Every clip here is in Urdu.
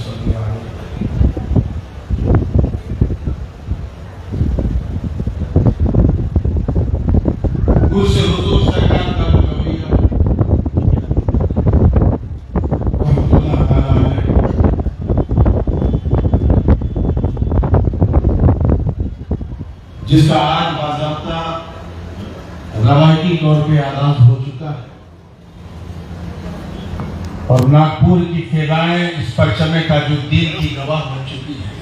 صلی علیہ اس حضور سرکار کا رویہ رحمۃ اللہ تعالی علیہ جس کا آج باضابطہ روایتی طور پہ آغاز ہو چکا ہے اور ناگپور کی فضائیں اس پرچم تاج الدین کی گواہ بن چکی ہیں۔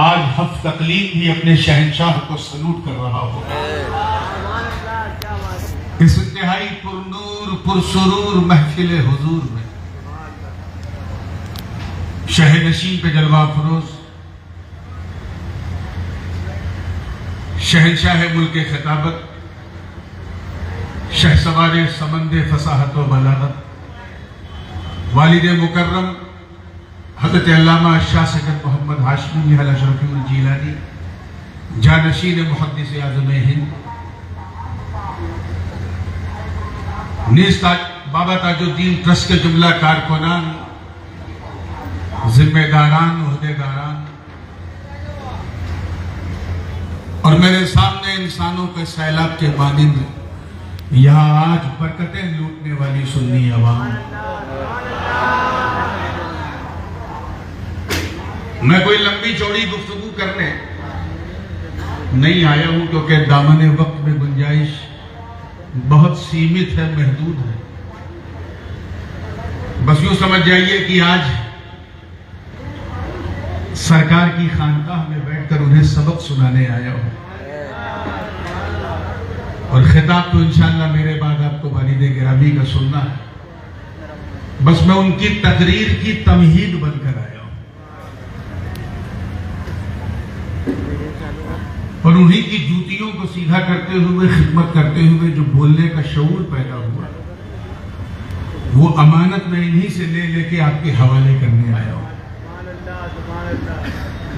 آج حفظ تقلید بھی اپنے شہنشاہ کو سلوٹ کر رہا ہو۔ اس انتہائی پرنور پرسرور محفل حضور میں شہ نشین پہ جلوہ فروز شہنشاہ ملک خطابت شہ سوار سمند فصاحت و بلاغت والد مکرم حضرت علامہ شاہ سید محمد ہاشمی الاشرفی الجیلانی جانشین محدث اعظم ہند نیز بابا تاج الدین ٹرسٹ کے جملہ کارکنان ذمہ داران عہدیداران اور میرے سامنے انسانوں کے سیلاب کے مانند یہاں آج برکتیں لوٹنے والی سنی عوام، میں کوئی لمبی چوڑی گفتگو کرنے نہیں آیا ہوں کیونکہ دامن وقت میں گنجائش بہت سیمت ہے، محدود ہے۔ بس یوں سمجھ جائیے کہ آج سرکار کی خانقاہ میں بیٹھ کر انہیں سبق سنانے آیا ہوں، اور خطاب تو انشاءاللہ میرے بعد آپ کو والد گرامی کا سننا ہے۔ بس میں ان کی تقریر کی تمہید بن کر آیا ہوں اور انہی کی جوتیوں کو سیدھا کرتے ہوئے خدمت کرتے ہوئے جو بولنے کا شعور پیدا ہوا وہ امانت میں انہی سے لے لے کے آپ کے حوالے کرنے آیا ہوں۔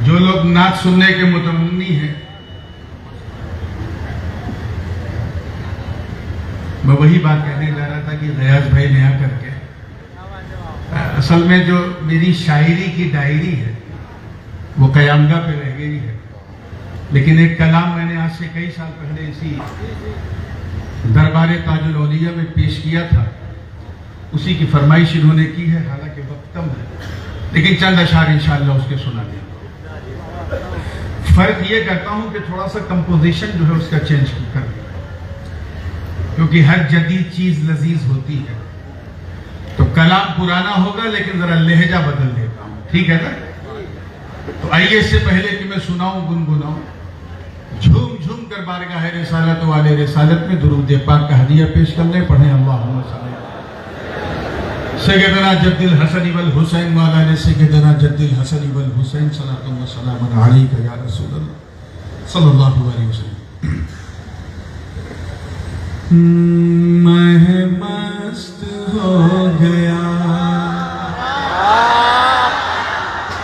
جو لوگ نعت سننے کے متمنی ہیں میں وہی بات کہنے جا رہا تھا کہ غیاث بھائی نے آ کر کے اصل میں جو میری شاعری کی ڈائری ہے وہ قیامگاہ پہ رہ گئی ہے، لیکن ایک کلام میں نے آج سے کئی سال پہلے اسی دربار تاج الاولیاء میں پیش کیا تھا، اسی کی فرمائش انہوں نے کی ہے، حالانکہ وقت کم ہے لیکن چند اشعار انشاءاللہ اس کے سنا دیں۔ فرق یہ کرتا ہوں کہ تھوڑا سا کمپوزیشن جو ہے اس کا چینج کر دیں، کیونکہ ہر جدید چیز لذیذ ہوتی ہے، تو کلام پرانا ہوگا لیکن ذرا لہجہ بدل دیتا ہوں، ٹھیک ہے نا؟ تو آئیے اس سے پہلے کہ میں سناؤں گنگناؤں، جھوم جھوم کر بارگاہ رسالت والے رسالت میں درود پاک کا ہدیہ پیش کرنے پڑھیں اللہم صلی سیدنا جد الحسن والحسین مولانا سیدنا جد الحسن والحسین صلاۃ و سلام علیک یا رسول اللہ صلی اللہ علیہ وسلم۔ میں مست ہو گیا۔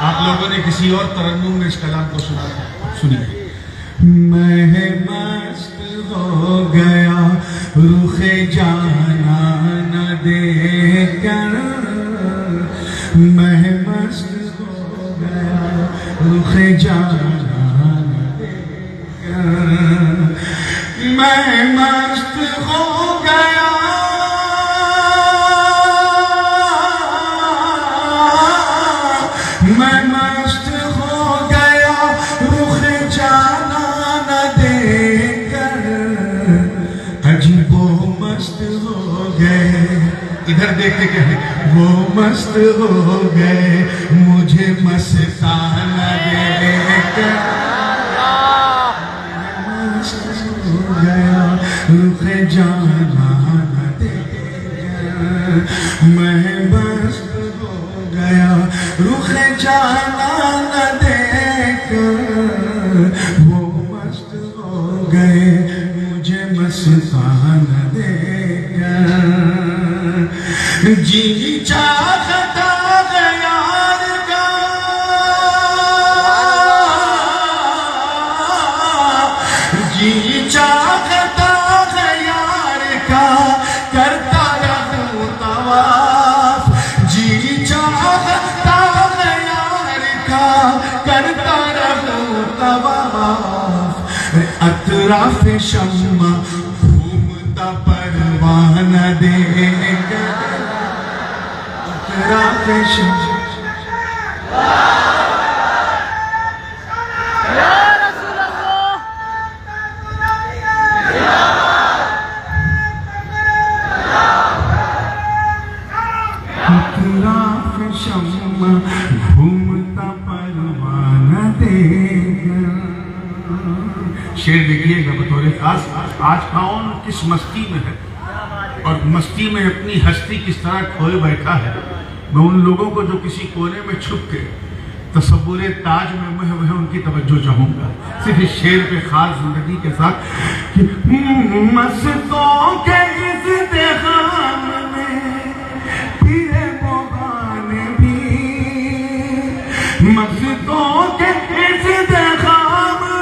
آپ لوگوں نے کسی اور ترنم میں اس کلام کو سنا تھا، سنیے۔ میں مست ہو گیا رخ جانا نہ دیکھ کر، میں مست ہو گیا رخ جانا نہ دیکھ کر، میں مست ہو گیا میں مست ہو گیا رخ جانا نہ دیکھ کر، عجیب وہ مست ہو گئے، ادھر دیکھ کے کہے وہ مست ہو گئے مجھے مستانہ دیکھ کر، رخ جانا نہ دیکھ، میں مست ہو گیا رخ جانا نہ دیکھ، وہ مست ہو گئے مجھے مستانہ دیکھ، جی چاہتا یار کا جی چاہتا یار کا، کرتا رہوں طواف اطراف شمع گھومتا پروانہ دیکھ، اطراف شمع شمع گھومتا پروانہ دیکھ۔ شعر دیکھیے گا بطور خاص، آج کون کس مستی میں ہے اور مستی میں اپنی ہستی کس طرح کھوئے بیٹھا ہے۔ میں ان لوگوں کو جو کسی کونے میں چھپ کے تصور تاج میں محو ہے ان کی توجہ چاہوں گا صرف اس شعر پہ خاص زندگی کے ساتھ کہ مستوں کے ازدحام میں مستوں کے ازدحام میں،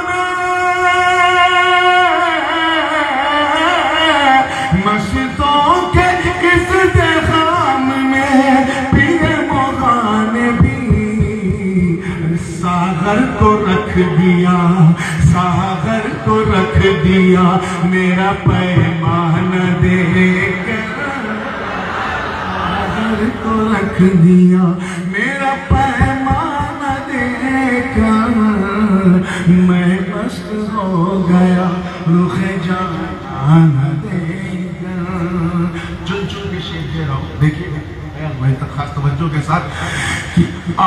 مستوں کے ازدحام میں پیر مغان بھی ساغر کو رکھ دیا، ساغر کو رکھ دیا میرا پیمان دیکھ، ساغر کو رکھ دیا میرا پیمان، میں مست ہو گیا رخ جان دیکھ۔ چن چن کے شعر دے رہا ہوں، دیکھیے میں خاص توجہ کے ساتھ آ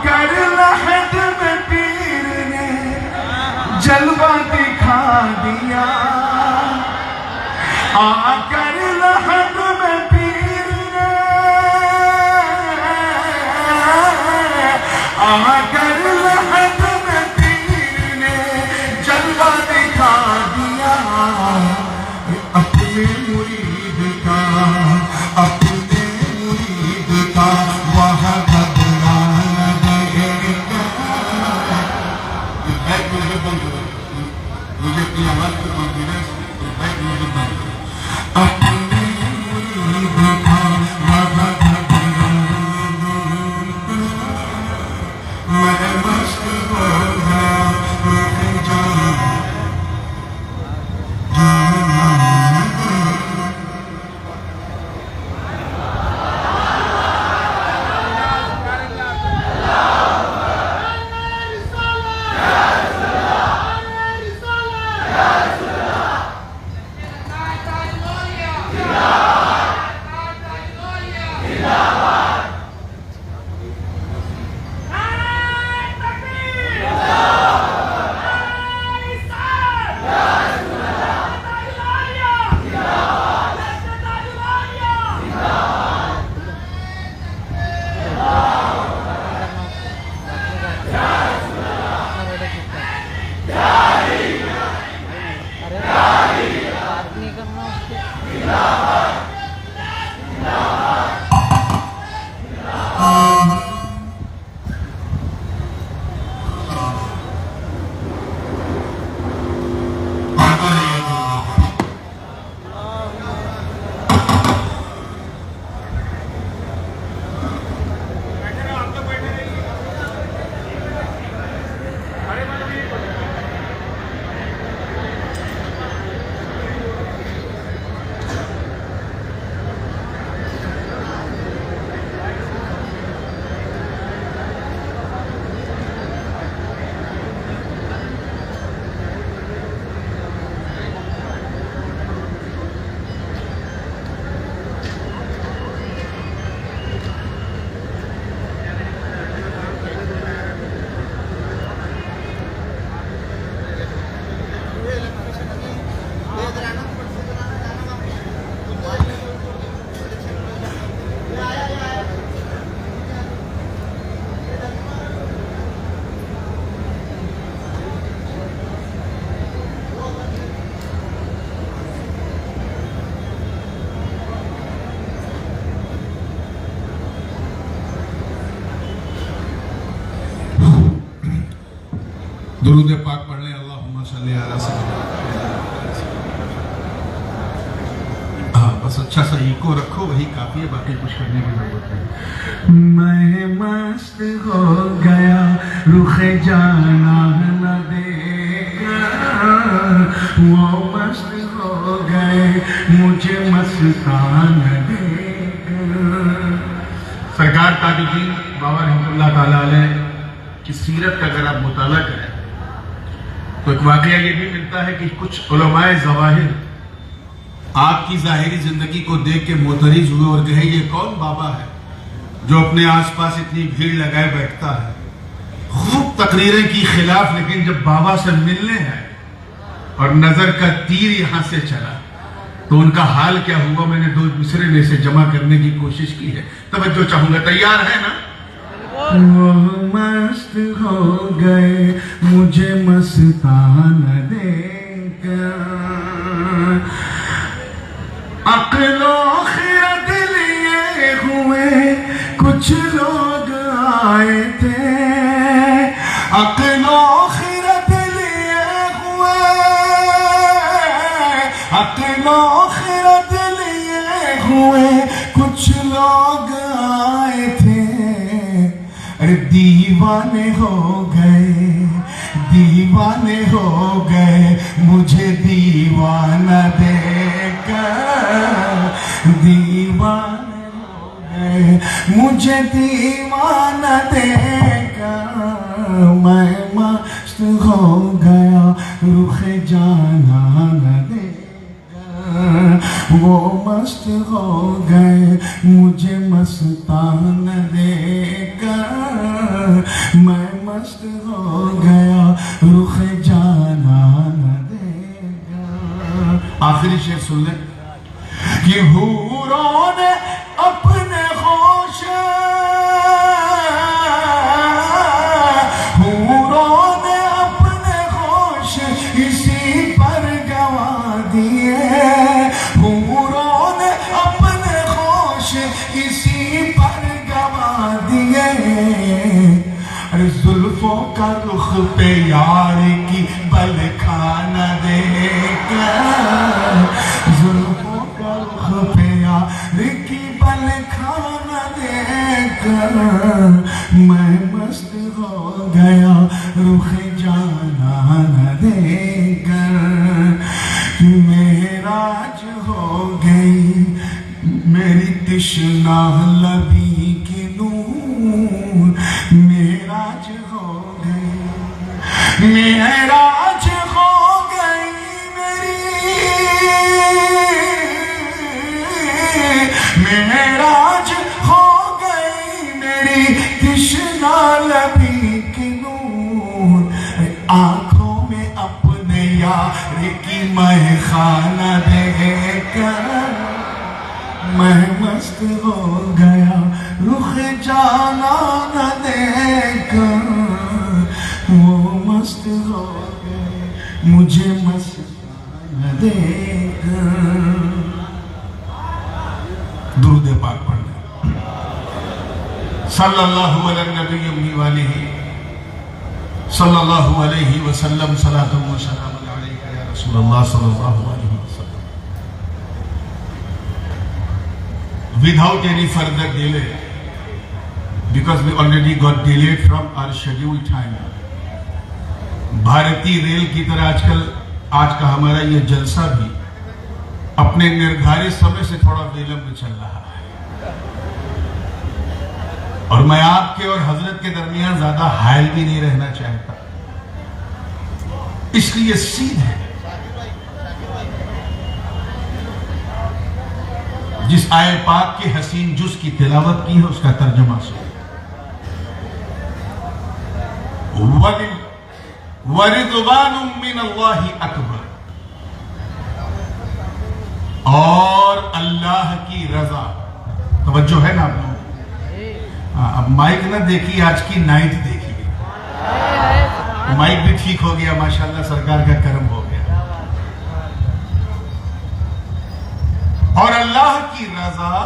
کر لحد میں پیر نے جلوہ دکھا دیا، آ کر لحد میں پیر نے آ کر لحد میں پیر نے جلوہ دکھا دیا، اپنے مرید کا اپنے مرید کا وہاں گھبرانا دیکھ۔ مجھے بند کرو، مجھے اپنی آواز پر کانفیڈنس، مجھے بند کرو، اپنے مرید کا وہاں گھبرانا، میں مست ہو گیا رخ جان درود پاک پڑھ لیں، اللہم صلی علی سیدنا۔ بس اچھا سا ایکو رکھو، وہی کافی ہے، باقی کچھ کرنے کی ضرورت نہیں۔ میں مست ہو گیا رخ جانا نہ دیکھ وہ مست ہو گئے مجھے مستان دیکھ کر۔ سرکار تاج الدین بابا رحمۃ اللہ تعالیٰ علیہ کی سیرت کا اگر آپ مطالعہ کریں تو ایک واقعہ یہ بھی ملتا ہے کہ کچھ علماء ظواہر آپ کی ظاہری زندگی کو دیکھ کے معترض ہوئے اور کہے یہ کون بابا ہے جو اپنے آس پاس اتنی بھیڑ لگائے بیٹھتا ہے، خوب تقریریں کی خلاف، لیکن جب بابا سے ملنے ہے اور نظر کا تیر یہاں سے چلا تو ان کا حال کیا ہوا، میں نے دو مصرے میں سے جمع کرنے کی کوشش کی ہے، توجہ چاہوں گا، تیار ہے نا؟ وہ مست ہو گئے مجھے مستان دیکھ کر، عقل و خرد لیے ہوئے کچھ لوگ آئے تھے، عقل و خرد لیے ہوئے، عقل و خرد لیے ہوئے کچھ لوگ آئے تھے، دیوانے ہو گئے، دیوانے ہو گئے مجھے دیوانہ دیکھ کر، دیوانے ہو گئے مجھے دیوانہ دیکھ کر، میں مست ہو گیا رخ جانان دیکھ کر، وہ مست ہو گئے مجھے مستان دیکھ کر، میں مست ہو گیا رخ جانان دیکھ کر۔ آخری شعر سن لیں کہ حوروں نے اپنے ہوش، حوروں نے اپنے ہوش اسی پر گوا دیے، حوروں نے اپنے ہوش اسی پر گوا دیے، زلفوں کا رخ پہ یار کی بل کھانا دیکھ کر، زلفوں کا رخ پہ یار کی بل کھانا دیکھ کر، میں مست ہو گیا رخ جانان دیکھ کر، معراج ہو گئی میری تشنا لبی کی نور، معراج ہو گئی، معراج ہو گئی میری، معراج ہو گئی میری تشنا لبی کی نور، آنکھوں میں اپنے یار کی میں خانہ دیکھ کر، میں مست ہو گیا رخ جانان دیکھ کر، وہ مست ہو گئے مجھے مستان دیکھ کر۔ درود پاک پڑھنا، صلی اللہ علی النبی والہ صلی اللہ علیہ وسلم، صلاۃ و سلام علیک یا رسول اللہ صلی اللہ علیہ وسلم۔ Without any further delay, because we already got delayed from our scheduled time, بھارتی ریل کی طرح آج کا ہمارا یہ جلسہ بھی اپنے نردھارت سمے سے تھوڑا ویلمب چل رہا ہے، اور میں آپ کے اور حضرت کے درمیان زیادہ حائل بھی نہیں رہنا چاہتا، اس لیے سیدھے جس آئے پاک کے حسین جز کی تلاوت کی ہے اس کا ترجمہ سن۔ وَرِضْوَانٌ مِّنَ اللَّهِ أَكْبَرُ، اور اللہ کی رضا، توجہ ہے نا آپ لوگ؟ اب مائک نہ دیکھی، آج کی نائٹ دیکھی، مائک بھی ٹھیک ہو گیا، ماشاءاللہ سرکار کا کرم ہو گیا، اور اللہ کی رضا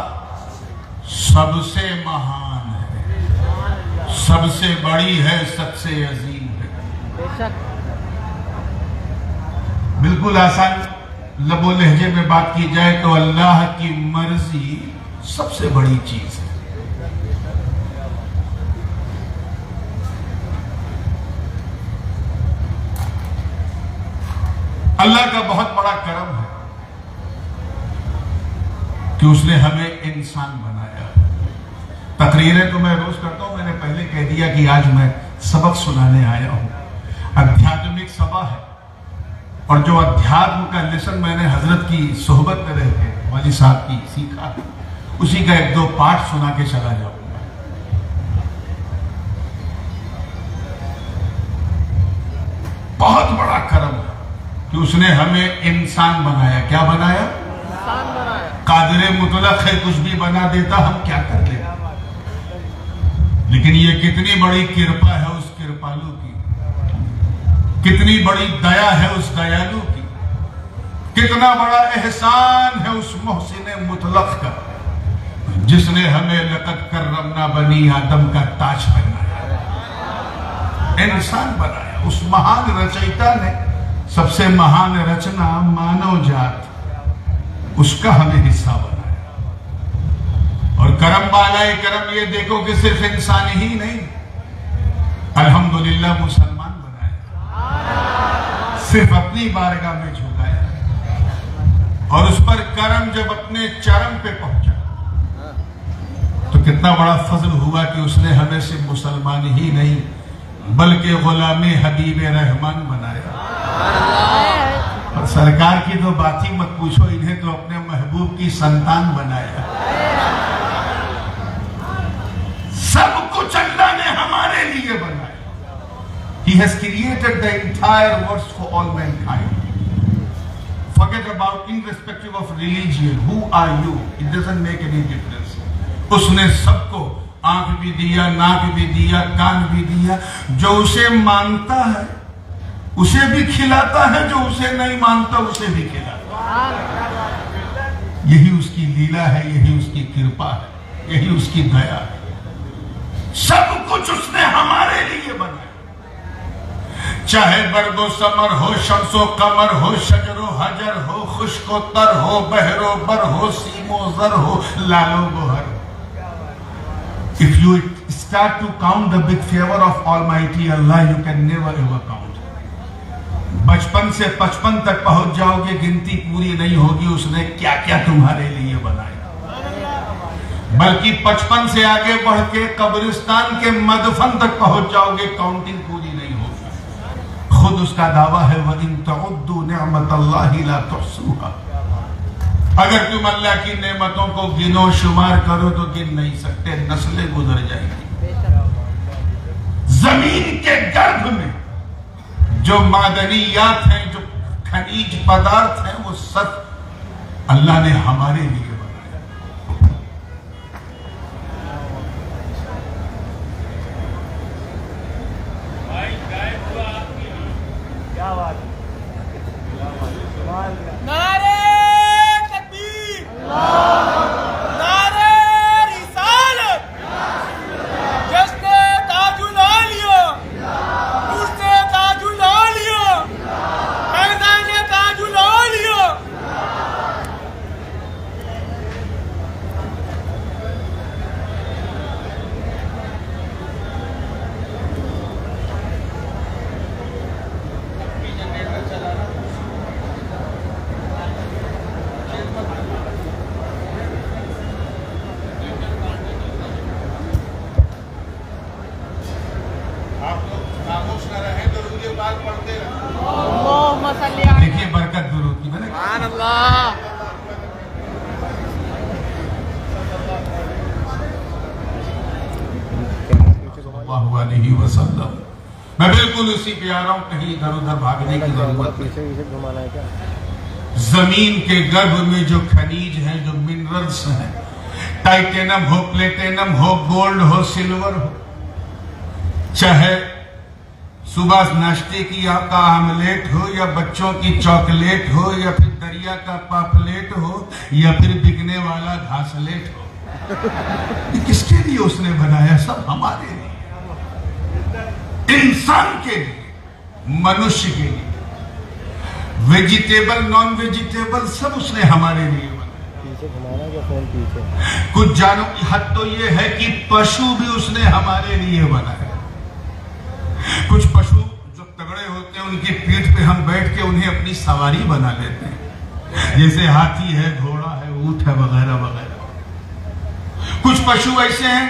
سب سے مہان ہے، سب سے بڑی ہے، سب سے عظیم ہے۔ بالکل آسان لب و لہجے میں بات کی جائے تو اللہ کی مرضی سب سے بڑی چیز ہے۔ اللہ کا بہت بڑا کرم ہے کہ اس نے ہمیں انسان بنایا. تقریریں تو میں روز کرتا ہوں. میں نے پہلے کہہ دیا کہ آج میں سبق سنانے آیا ہوں. ادھیاتمک سبا ہے اور جو ادھیاتم کا لیسن میں نے حضرت کی صحبت میں رہ کے والی صاحب کی سیکھا, اسی کا ایک دو پارٹ سنا کے چلا جاؤں گا. بہت بڑا کرم ہے کہ اس نے ہمیں انسان بنایا. کیا بنایا؟ انسان بنایا. قادر مطلق ہے, کچھ بھی بنا دیتا, ہم کیا کر لیں. لیکن یہ کتنی بڑی کرپا ہے اس کرپالو کی, کتنی بڑی دیا ہے اس دیالو کی, کتنا بڑا احسان ہے اس محسن مطلق کا جس نے ہمیں لقد کرمنا بنی آدم کا تاج پہنایا, انسان بنایا. اس مہان رچیتا نے سب سے مہان رچنا مانو جات, اس کا ہمیں حصہ بنایا. اور کرم بالائے کرم یہ دیکھو کہ صرف انسان ہی نہیں, الحمدللہ مسلمان بنایا, صرف اپنی بارگاہ میں جھکایا. اور اس پر کرم جب اپنے چرم پہ پہنچا تو کتنا بڑا فضل ہوا کہ اس نے ہمیں سے مسلمان ہی نہیں بلکہ غلام حبیب رحمان بنایا. اور سرکار کی تو بات ہی مت پوچھو, انہیں تو اپنے محبوب کی سنتان بنایا. سب کچھ اللہ نے ہمارے لیے بنایا. He has created the entire world for all mankind. Forget about irrespective of religion. Who are you? It doesn't make any difference. اس نے سب کو آنکھ بھی دیا, ناک بھی دیا, کان بھی دیا. جو اسے مانتا ہے اسے بھی کھلاتا ہے, جو اسے نہیں مانتا اسے بھی کھلاتا ہے. یہی اس کی لیلا ہے, یہی اس کی کرپا ہے, یہی اس کی دیا ہے. سب کچھ اس نے ہمارے لیے بنایا. چاہے برگ و ثمر ہو, شمس و قمر ہو, شجر و حجر ہو, خشک و تر ہو, بحر و بر ہو, سیم و زر ہو, لال و گوہر. If you start to count the big favor of Almighty Allah, you can never ever count. بچپن سے 55 تک پہنچ جاؤ گے, گنتی پوری نہیں ہوگی اس نے کیا کیا تمہارے لیے بنایا. بلکہ 55 سے آگے بڑھ کے قبرستان کے مدفن تک پہنچ جاؤ گے, کاؤنٹنگ پوری نہیں ہوگی. خود اس کا دعویٰ ہے وَإِن تَعُدُّوا نِعْمَةَ اللَّهِ لَا تُحْصُوهَا. اگر تم اللہ کی نعمتوں کو گنو شمار کرو تو گن نہیں سکتے, نسلیں گزر جائیں گی. زمین کے گرد میں جو معدنیات ہیں, جو خنیج پدارت ہیں, وہ سب اللہ نے ہمارے لیے بنایا. کیا بات ہے. نعرہ نعرہ رسالت, جشن تاج العالیہ, پشت تاج العالیہ, میدان تاج العالیہ. دیکھیے برکت درود کی. سبحان اللہ. اللہ علیہ وسلم. میں بالکل اسی پہ آ رہا ہوں, کہیں ادھر ادھر بھاگنے کی ضرورت نہیں. زمین کے گربھ میں جو خنیج ہیں, جو منرلز ہیں, ٹائٹینم ہو, پلیٹینم ہو, گولڈ ہو, سلور ہو, چاہے صبح ناشتے کی کا آملیٹ ہو, یا بچوں کی چاکلیٹ ہو, یا پھر دریا کا پاپلیٹ ہو, یا پھر بکنے والا گھاسلیٹ ہو, کس کے لیے اس نے بنایا؟ سب ہمارے لیے, انسان کے لیے, منشیہ کے لیے. ویجیٹیبل, نان ویجیٹیبل, سب اس نے ہمارے لیے بنایا. کچھ جانو حد تو یہ ہے کہ پشو بھی اس نے ہمارے لیے بنایا. کچھ پشو جو تگڑے ہوتے ہیں ان کی پیٹھ پہ ہم بیٹھ کے انہیں اپنی سواری بنا لیتے ہیں، جیسے ہاتھی ہے، گھوڑا ہے، اونٹ ہے، وغیرہ وغیرہ۔ کچھ پشو ایسے ہیں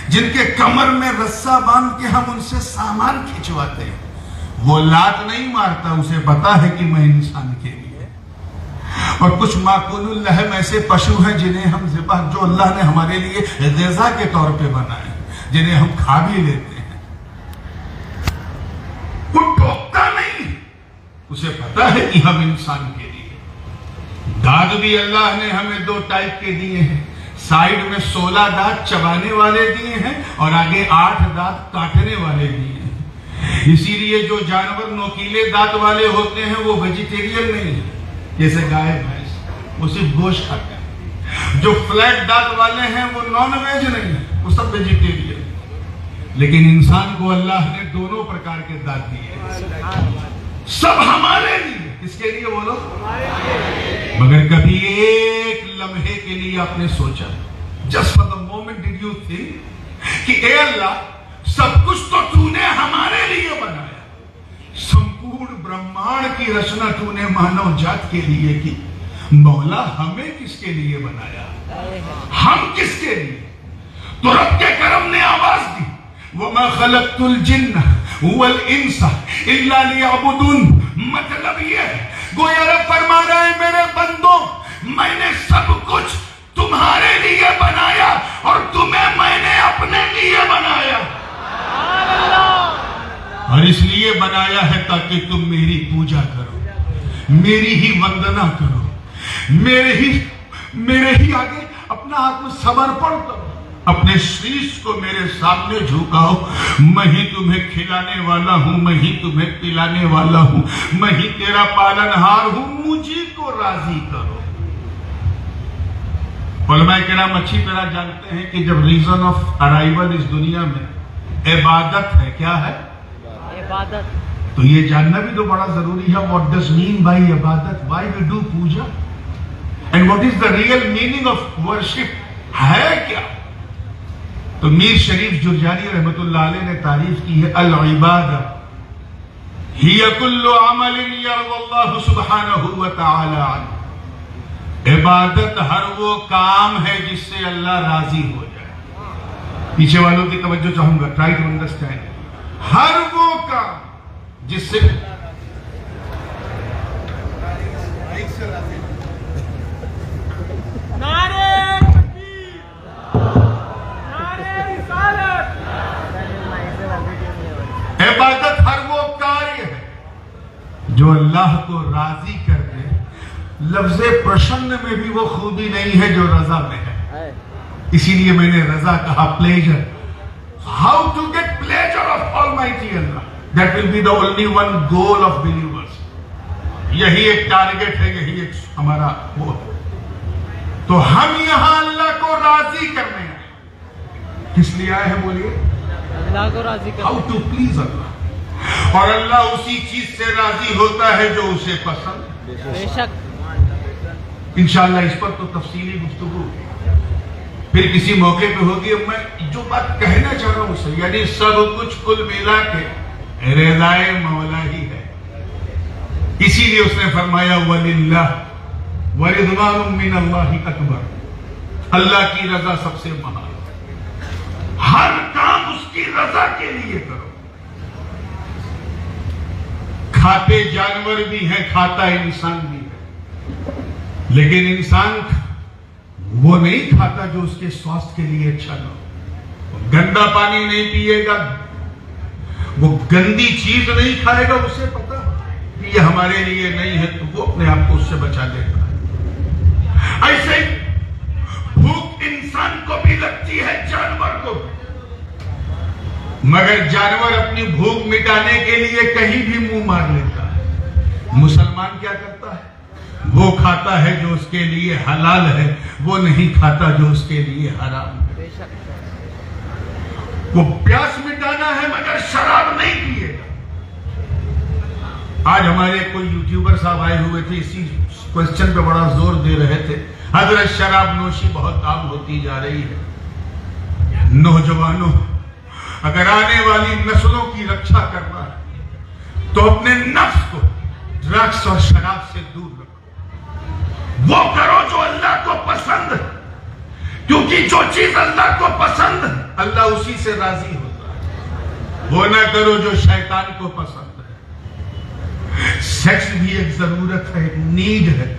جن کے کمر میں رسہ باندھ کے ہم ان سے سامان کھچواتے ہیں، وہ لات نہیں مارتا، اسے پتا ہے کہ میں انسان کے لیے۔ اور کچھ معقول اللحم ایسے پشو ہیں جنہیں ہم ذبح، جو اللہ نے ہمارے لیے غذا کے طور پہ بنائے، جنہیں ہم کھا بھی لیتے ہیں۔ وہ ٹوکتا نہیں، اسے پتا ہے کہ ہم انسان کے لیے۔ دانت بھی اللہ نے ہمیں 2 ٹائپ کے دیے ہیں، سائیڈ میں 16 دانت چبانے والے دیے ہیں اور آگے 8 دانت کاٹنے والے دیے ہیں۔ اسی لیے جو جانور نوکیلے دانت والے ہوتے ہیں وہ ویجیٹیرین نہیں ہیں، جیسے گائے بھینس، وہ صرف گوشت کھاتے ہیں۔ جو فلیٹ دانت والے ہیں وہ نان ویج نہیں ہیں، وہ سب ویجیٹیرین۔ لیکن انسان کو اللہ نے دونوں پرکار کے دانت دیے، سب ہمارے لیے۔ کس کے لیے بولو؟ مگر کبھی ایک لمحے کے لیے آپ نے سوچا، just for the moment did you think کہ اے اللہ سب کچھ تو تو نے ہمارے لیے بنایا، سمپورن برہمانڈ کی رچنا تو نے مانو جات کے لیے کی، مولا ہمیں کس کے لیے بنایا؟ ہم کس کے لیے؟ تو رب کے کرم نے آواز دی، وَمَا خَلَقْتُ الْجِنَّ وَالْإِنسَ إِلَّا لِيَعْبُدُونَ۔ مطلب یہ ہے، گویا رب فرما رہا ہے میرے بندوں، میں نے سب کچھ تمہارے لیے بنایا اور تمہیں میں نے اپنے لیے بنایا، اور اس لیے بنایا ہے تاکہ تم میری پوجا کرو، میری ہی وندنا کرو، میرے ہی آگے اپنا آتم سمرپن کرو، اپنے شیش کو میرے سامنے جھکاؤ۔ میں ہی تمہیں کھلانے والا ہوں، میں ہی تمہیں پلانے والا ہوں، میں ہی تیرا پالنہار ہوں، مجھے کو راضی کرو۔ علماء کرام اچھی طرح جانتے ہیں کہ جب ریزن آف ارائیول اس دنیا میں عبادت ہے، کیا ہے؟ عبادت۔ تو یہ جاننا بھی تو بڑا ضروری ہے، what does mean by عبادت، why we do Puja, and what is the real meaning of worship ہے کیا؟ تو میر شریف جرجانی رحمت اللہ علیہ نے تعریف کی ہے، العبادہ ہی کل عمل یرضی اللہ سبحانہ وتعالی عنہ۔ عبادت ہر وہ کام ہے جس سے اللہ راضی ہو جائے۔ پیچھے والوں کی توجہ چاہوں گا، ٹرائی ٹو انڈرسٹینڈ۔ ہر وہ کام جس سے عبادت ہر وہ کاریہ ہے جو اللہ کو راضی کر دے۔ لفظ پرشن میں بھی وہ خوبی نہیں ہے جو رضا میں ہے، اسی لیے میں نے رضا کہا، pleasure. How to get pleasure of Almighty Allah, that will be the only one goal of believers۔ یہی ایک ٹارگٹ ہے، یہی ایک ہمارا وہ ہے۔ تو ہم یہاں اللہ کو راضی کرنے ہیں۔ کس لیے آئے ہیں بولیے؟ اللہ کو راضی کرنے۔ How to please Allah۔ اور اللہ اسی چیز سے راضی ہوتا ہے جو اسے پسند۔ بے شک۔ انشاءاللہ اس پر تو تفصیلی گفتگو پھر کسی موقع پہ ہوگی۔ میں جو بات کہنا چاہ رہا ہوں اسے، یعنی سب کچھ کل ملا کے رضائے مولا ہی ہے۔ اسی لیے اس نے فرمایا وَلِلَّهِ وَرِضْوَانٌ مِّنَ اللَّهِ أَكْبَرُ، اللہ کی رضا سب سے مہان۔ ہر کام اس کی رضا کے لیے کرو۔ کھاتے جانور بھی ہیں، کھاتا انسان بھی ہے، لیکن انسان وہ نہیں کھاتا جو اس کے سواستھ کے لیے اچھا نہ ہو۔ گندا پانی نہیں پیے گا، وہ گندی چیز نہیں کھائے گا، اسے پتا کہ یہ ہمارے لیے نہیں ہے، تو وہ اپنے آپ کو اس سے بچا لیتا ہے۔ ایسے بھوک انسان کو بھی لگتی ہے، جانور کو، مگر جانور اپنی بھوک مٹانے کے لیے کہیں بھی منہ مار لیتا ہے۔ مسلمان کیا کرتا ہے؟ وہ کھاتا ہے جو اس کے لیے حلال ہے، وہ نہیں کھاتا جو اس کے لیے حرام ہے۔ وہ پیاس مٹانا ہے مگر شراب نہیں پیے گا۔ آج ہمارے کوئی یوٹیوبر صاحب آئے ہوئے تھے، اسی کوئسچن پہ بڑا زور دے رہے تھے، حضرت شراب نوشی بہت عام ہوتی جا رہی ہے۔ نوجوانوں، اگر آنے والی نسلوں کی رکشا کرنا ہے تو تو اپنے نفس کو ڈرگس اور شراب سے دور رکھو، وہ کرو جو اللہ کو پسند ہے، کیونکہ جو چیز اللہ کو پسند ہے اللہ اسی سے راضی ہوتا ہے۔ وہ نہ کرو جو شیطان کو پسند ہے۔ سیکس بھی ایک ضرورت ہے، ایک نیڈ ہے۔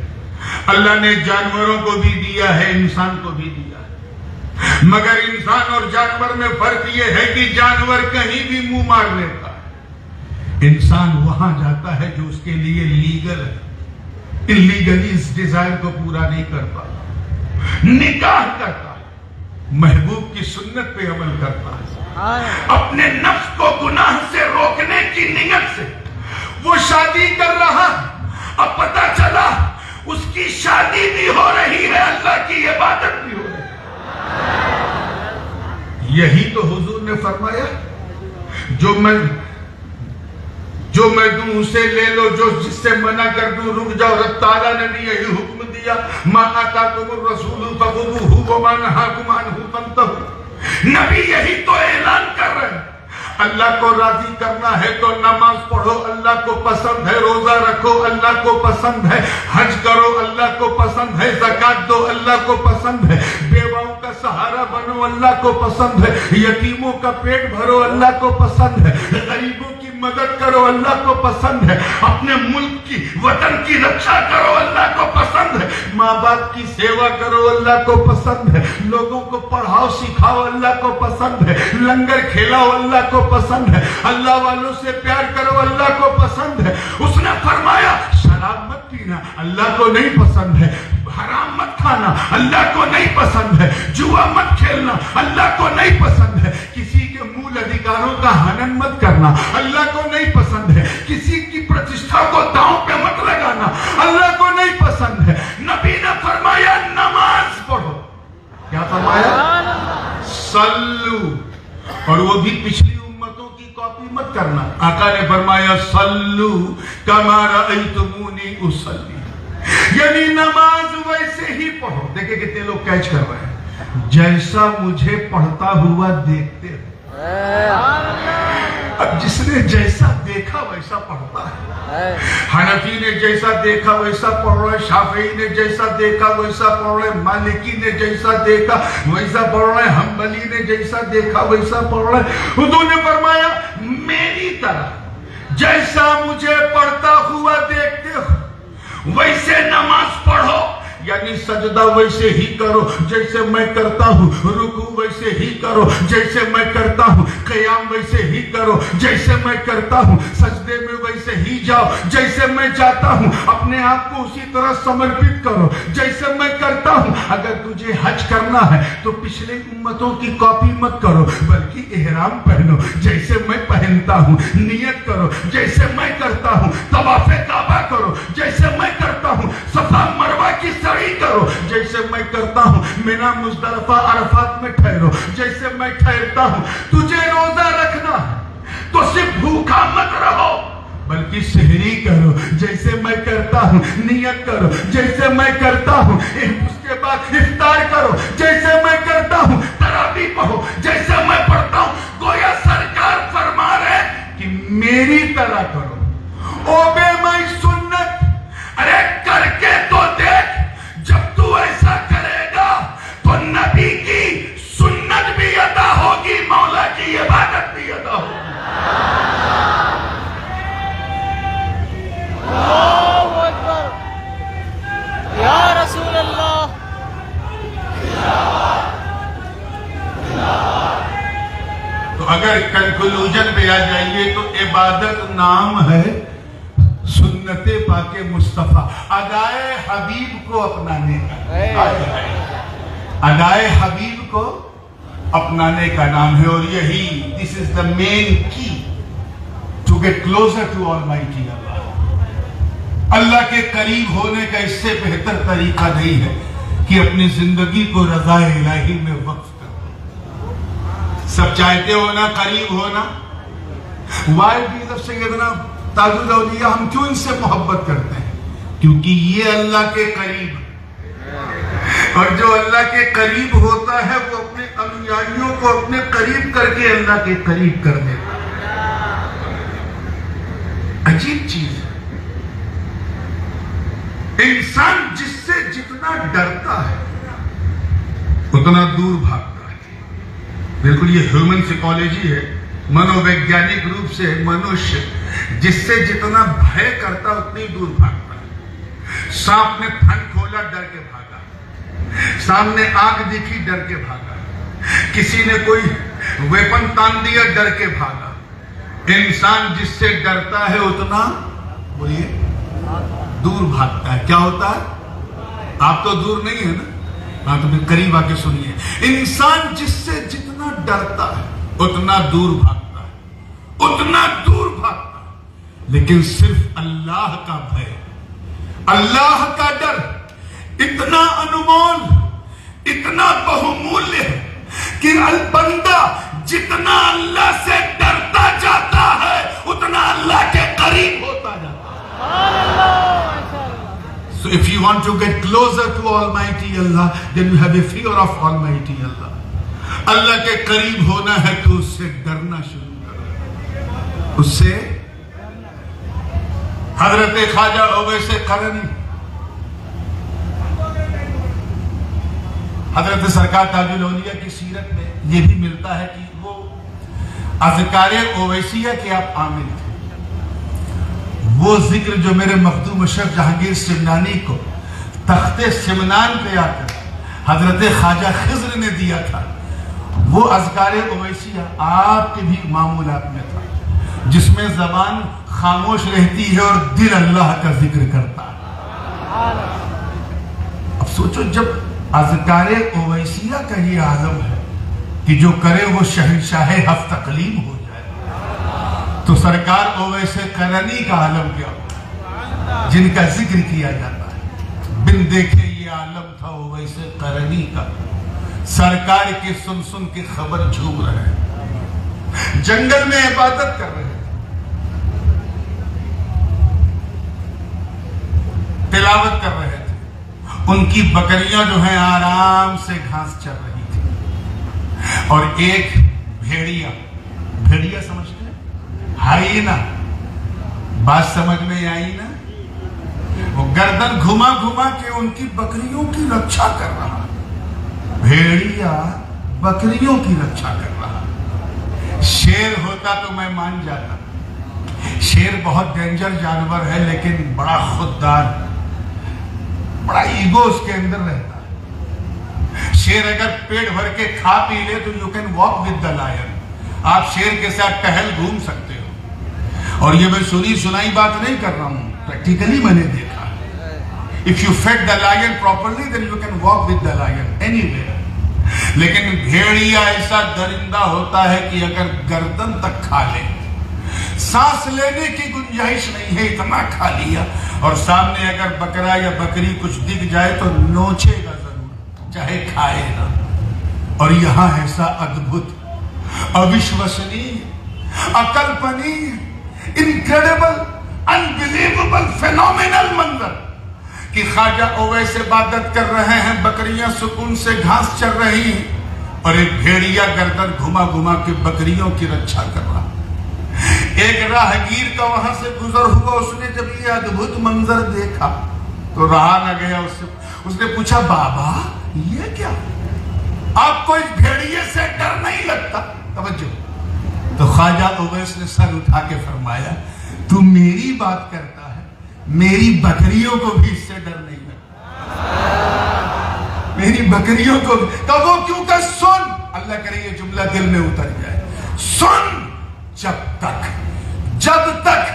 اللہ نے جانوروں کو بھی دیا ہے، انسان کو بھی دیا ہے، مگر انسان اور جانور میں فرق یہ ہے کہ جانور کہیں بھی منہ مار لیتا ہے، انسان وہاں جاتا ہے جو اس کے لیے لیگل ہے، انلیگلی اس ڈیزائر کو پورا نہیں کرتا، نکاح کرتا ہے، محبوب کی سنت پہ عمل کرتا ہے، اپنے نفس کو گناہ سے روکنے کی نیت سے وہ شادی کر رہا، اب پتہ چلا اس کی شادی بھی ہو رہی ہے، اللہ کی عبادت بھی ہو رہی ہے۔ یہی تو حضور نے فرمایا جو میں دوں اسے لے لو، جس سے منع کر دوں رک جاؤ۔ رب تعالیٰ نے بھی یہی حکم دیا، ما آتاکم الرسول فخذوہ وما نہاکم عنہ فانتہوا۔ نبی یہی تو اعلان کر رہے ہیں، اللہ کو راضی کرنا ہے تو نماز پڑھو، اللہ کو پسند ہے، روزہ رکھو، اللہ کو پسند ہے، حج کرو، اللہ کو پسند ہے، زکوٰۃ دو، اللہ کو پسند ہے، بیواؤں کا سہارا بنو، اللہ کو پسند ہے، یتیموں کا پیٹ بھرو، اللہ کو پسند ہے، غریبوں کی مدد کرو، اللہ کو پسند ہے، اپنے ملک کی وطن کی رکشا کرو، اللہ کو پسند ہے، ماں باپ کی سیوا کرو، اللہ کو پسند ہے، لوگوں کو پڑھاؤ سکھاؤ، اللہ کو پسند ہے، لنگر کھلاؤ، اللہ کو پسند ہے، اللہ والوں سے پیار کرو، اللہ کو پسند ہے۔ اس نے فرمایا شراب مت پینا، اللہ کو نہیں پسند ہے، حرام مت کھانا، اللہ کو نہیں پسند ہے، جوا مت کھیلنا، اللہ کو نہیں پسند ہے، کسی کے مول ادھیکاروں کا ہنن مت کرنا، اللہ کو نہیں پسند ہے، کسی کی پرتشٹھا کو داؤں پہ مت لگانا، اللہ کو نہیں پسند ہے۔ نبی نے فرمایا نماز پڑھو، کیا فرمایا؟ صلو، اور وہ بھی پچھلی امتوں کی کاپی مت کرنا۔ آقا نے فرمایا صلو کما رأیتمونی اصلی، یعنی نماز ویسے ہی پڑھو۔ دیکھیں کتنے لوگ کیچ کر رہے ہیں، جیسا مجھے پڑھتا ہوا دیکھتے ہو۔ اب جس نے جیسا دیکھا ویسا پڑھتا ہے، حنفی نے جیسا دیکھا ویسا پڑھ رہے، شافعی نے جیسا دیکھا ویسا پڑھ رہے، مالکی نے جیسا دیکھا ویسا پڑھ رہے، حنبلی نے جیسا دیکھا ویسا پڑھ رہے۔ حضور نے فرمایا میری طرح جیسا مجھے پڑھتا ہوا دیکھتے ہو ویسے نماز پڑھو، یعنی سجدہ ویسے ہی کرو جیسے میں کرتا ہوں، رکوع ویسے ہی کرو جیسے میں کرتا ہوں، قیام ویسے ہی کرو جیسے میں کرتا ہوں، سجدے میں ویسے ہی جاؤ جیسے میں جاتا ہوں، اپنے آپ کو اسی طرح سمرپت کرو جیسے میں کرتا ہوں۔ اگر تجھے حج کرنا ہے تو پچھلے امتوں کی کاپی مت کرو، بلکہ احرام پہنو جیسے میں پہنتا ہوں، نیت کرو جیسے میں کرتا ہوں، طواف کعبہ کرو جیسے میں کرتا ہوں، صفا مروہ کی سعی کرو جیسے میں کرتا ہوں، مینا مزدلفہ عرفات میں ٹھہرو جیسے میں ٹھہرتا ہوں۔ تجھے روزہ رکھنا ہے تو صرف بھوکا مت رہو، بلکہ سحری کرو جیسے میں کرتا ہوں، نیت کرو جیسے میں کرتا ہوں، اس کے بعد افطار کرو جیسے میں کرتا ہوں، تراویح پڑھو جیسے میں پڑھتا ہوں۔ گویا سرکار فرما رہے کہ میری طرح کرو، اوبے مائی سنت۔ ارے کر کے تو دیکھ، جب تو ایسا کرے گا تو نبی کی سنت بھی ادا ہوگی، مولا کی عبادت بھی ادا ہوگی۔ اللہ اکبر، یا رسول اللہ۔ تو اگر کنکلوژن پہ آ جائیے تو عبادت نام ہے سنت پاک مصطفیٰ، ادائے حبیب کو اپنانے کا، ادائے حبیب کو اپنانے کا نام ہے، اور یہی this is the main key to get closer to Almighty Allah۔ اللہ کے قریب ہونے کا اس سے بہتر طریقہ نہیں ہے کہ اپنی زندگی کو رضا الہی میں وقف کرو۔ سب چاہتے ہو نا قریب ہونا؟ Why Jesus سیدنا تاج الاولیاء، ہم کیوں ان سے محبت کرتے ہیں؟ کیونکہ یہ اللہ کے قریب، اور جو اللہ کے قریب ہوتا ہے وہ اپنے انیائیوں کو اپنے قریب کر کے اللہ کے قریب کر دیتا ہے۔ عجیب چیز ہے. انسان جس سے جتنا ڈرتا ہے اتنا دور بھاگتا ہے. بالکل یہ ہیومن سائیکالوجی ہے. منوویگیانک روپ سے منوشیہ جس سے جتنا بھے کرتا اتنی دور بھاگتا ہے. سانپ نے تھن کھولا ڈر کے بھاگا, سامنے آگ دکھی ڈر کے بھاگا, کسی نے کوئی ویپن تان دیا ڈر کے بھاگا. انسان جس سے ڈرتا ہے اتنا بولیے دور بھاگتا ہے. کیا ہوتا ہے؟ آپ تو دور نہیں ہے نا, ہاں تو پھر قریب آ کے سنیے. انسان جس سے جتنا ڈرتا ہے اتنا دور بھاگتا ہے, اتنا دور بھاگتا ہے. لیکن صرف اللہ کا بھے, اللہ کا ڈر اتنا انمول, اتنا بہمولیہ ہے کہ بندہ جتنا اللہ سے ڈرتا جاتا ہے اتنا اللہ کے قریب ہوتا جاتا ہے. So if you want to get closer to Almighty Allah, then you have a fear of Almighty Allah. اللہ کے قریب ہونا ہے تو اس سے ڈرنا شروع کرو. اس سے حضرت خواجہ اویس قرنی, حضرت سرکار تاج الاولیاء کی سیرت میں یہ بھی ملتا ہے کہ وہ اذکار اویسیہ کے آپ عامل تھے. وہ ذکر جو میرے مخدوم اشرف جہانگیر سمنانی کو تخت سمنان پہ آ کر حضرت خواجہ خضر نے دیا تھا, وہ اذکار اویسیہ آپ کے بھی معمولات میں تھا, جس میں زبان خاموش رہتی ہے اور دل اللہ کا ذکر کرتا ہے. اب سوچو جب اذکار اویسیہ کا یہ عالم ہے کہ جو کرے وہ شہنشاہ ہفت اقلیم ہو جائے, تو سرکار اویس قرنی کا عالم کیا ہو جن کا ذکر کیا جاتا ہے. بن دیکھے یہ عالم تھا اویس قرنی کا, سرکار کی سن سن کی خبر جھوم رہے ہیں, جنگل میں عبادت کر رہے ہیں, تلاوت کر رہے تھے. ان کی بکریاں جو ہیں آرام سے گھاس چر رہی تھی, اور ایک بھیڑیا, بھیڑیا سمجھتے ہیں, ہائینا, بات سمجھ میں آئی نا, وہ گردن گھما گھما کے ان کی بکریوں کی رکشا کر رہا. بھیڑیا بکریوں کی رکشا کر رہا. شیر ہوتا تو میں مان جاتا, شیر بہت ڈینجر جانور ہے لیکن بڑا خوددار, بڑا ایگو اس کے اندر رہتا ہے. شیر اگر پیٹ بھر کے کھا پی لے تو you can walk with the line, آپ شیر کے ساتھ ٹہل گھوم سکتے ہو. اور یہ میں سنی سنائی بات نہیں کر رہا ہوں, پریکٹیکلی میں نے دیکھا. If you fed the lion properly, then you can walk with the lion anywhere. لیکن بھیڑیا ایسا درندہ ہوتا ہے کہ اگر گردن تک کھا لے, سانس لینے کی گنجائش نہیں ہے, اتنا کھا لیا. اور سامنے اگر بکرا یا بکری کچھ دکھ جائے تو نوچے گا ضرور, چاہے کھائے گا. اور یہاں ایسا ادبھت, اوشوسنی, اکلپنی, انکریڈیبل, انبلیویبل, فینومینل منظر کہ خواجہ اویس عبادت کر رہے ہیں, بکریاں سکون سے گھاس چر رہی ہیں, اور ایک بھیڑیا گردن گھما گھما کے بکریوں کی رکشا کر رہا. ایک راہگیر کا وہاں سے گزر ہوا, اس نے جب یہ ادبھت منظر دیکھا تو رہا نہ گیا. اس نے پوچھا, بابا یہ کیا, آپ کو اس بھیڑیے سے ڈر نہیں لگتا؟ توجہ. تو خواجہ اویس نے سر اٹھا کے فرمایا, تو میری بات کرتا ہے, میری بکریوں کو بھی اس سے ڈر نہیں لگتا. میری بکریوں کو بھی. تو وہ کیوں کہ سن, اللہ کرے یہ جملہ دل میں اتر جائے, سن, جب تک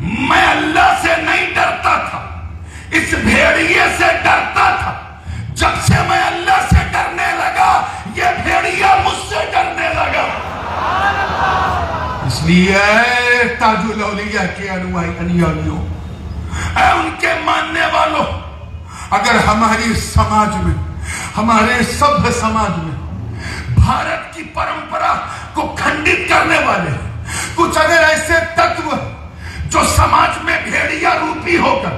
میں اللہ سے نہیں ڈرتا تھا, اس بھیڑیے سے ڈرتا تھا. جب سے میں اللہ سے ڈرنے لگا, یہ بھیڑیا مجھ سے ڈرنے لگا. اس لیے تاج الاولیاء کے انیاریوں, اے ان کے ماننے والوں, اگر ہماری سماج میں, ہمارے سبھ سماج میں بھارت کی پرمپرا کو کھنڈت کرنے والے کچھ اگر ایسے تتو جو سماج میں بھیڑیا روپی ہو کر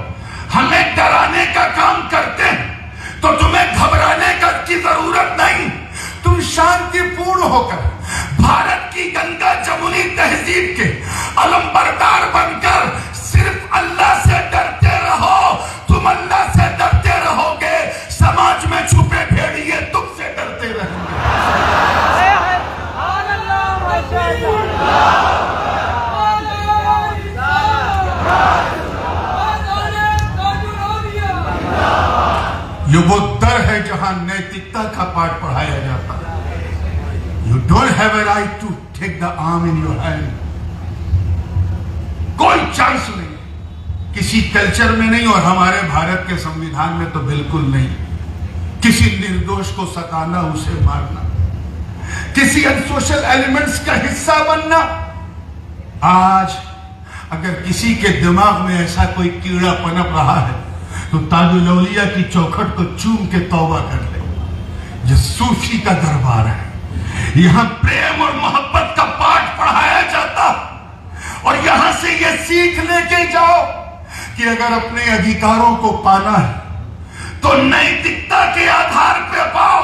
ہمیں ڈرانے کا کام کرتے ہیں, تو تمہیں گھبرانے کی ضرورت نہیں. تم شانتی پورن ہو کر بھارت کی گنگا جمنی تہذیب کے علم بردار بن کر یہ وہ در ہے جہاں نیتکتا کا پاٹ پڑھایا جاتا ہے. You don't have a right to take the arm in your hand. کوئی چانس نہیں کسی کلچر میں نہیں, اور ہمارے بھارت کے سمویدھان میں تو بالکل نہیں. کسی نردوش کو ستانا, اسے مارنا, کسی انسوشل ایلیمنٹس کا حصہ بننا. آج اگر کسی کے دماغ میں ایسا کوئی کیڑا پنپ رہا ہے تو تاج الاولیاء کی چوکھٹ کو چوم کے توبہ کر لے. یہ صوفی کا دربار ہے, یہاں پریم اور محبت کا پاٹ پڑھایا جاتا, اور یہاں سے یہ سیکھ لے کے جاؤ کہ اگر اپنے ادھیکاروں کو پانا ہے تو نیتکتا کے آدھار پہ پاؤ.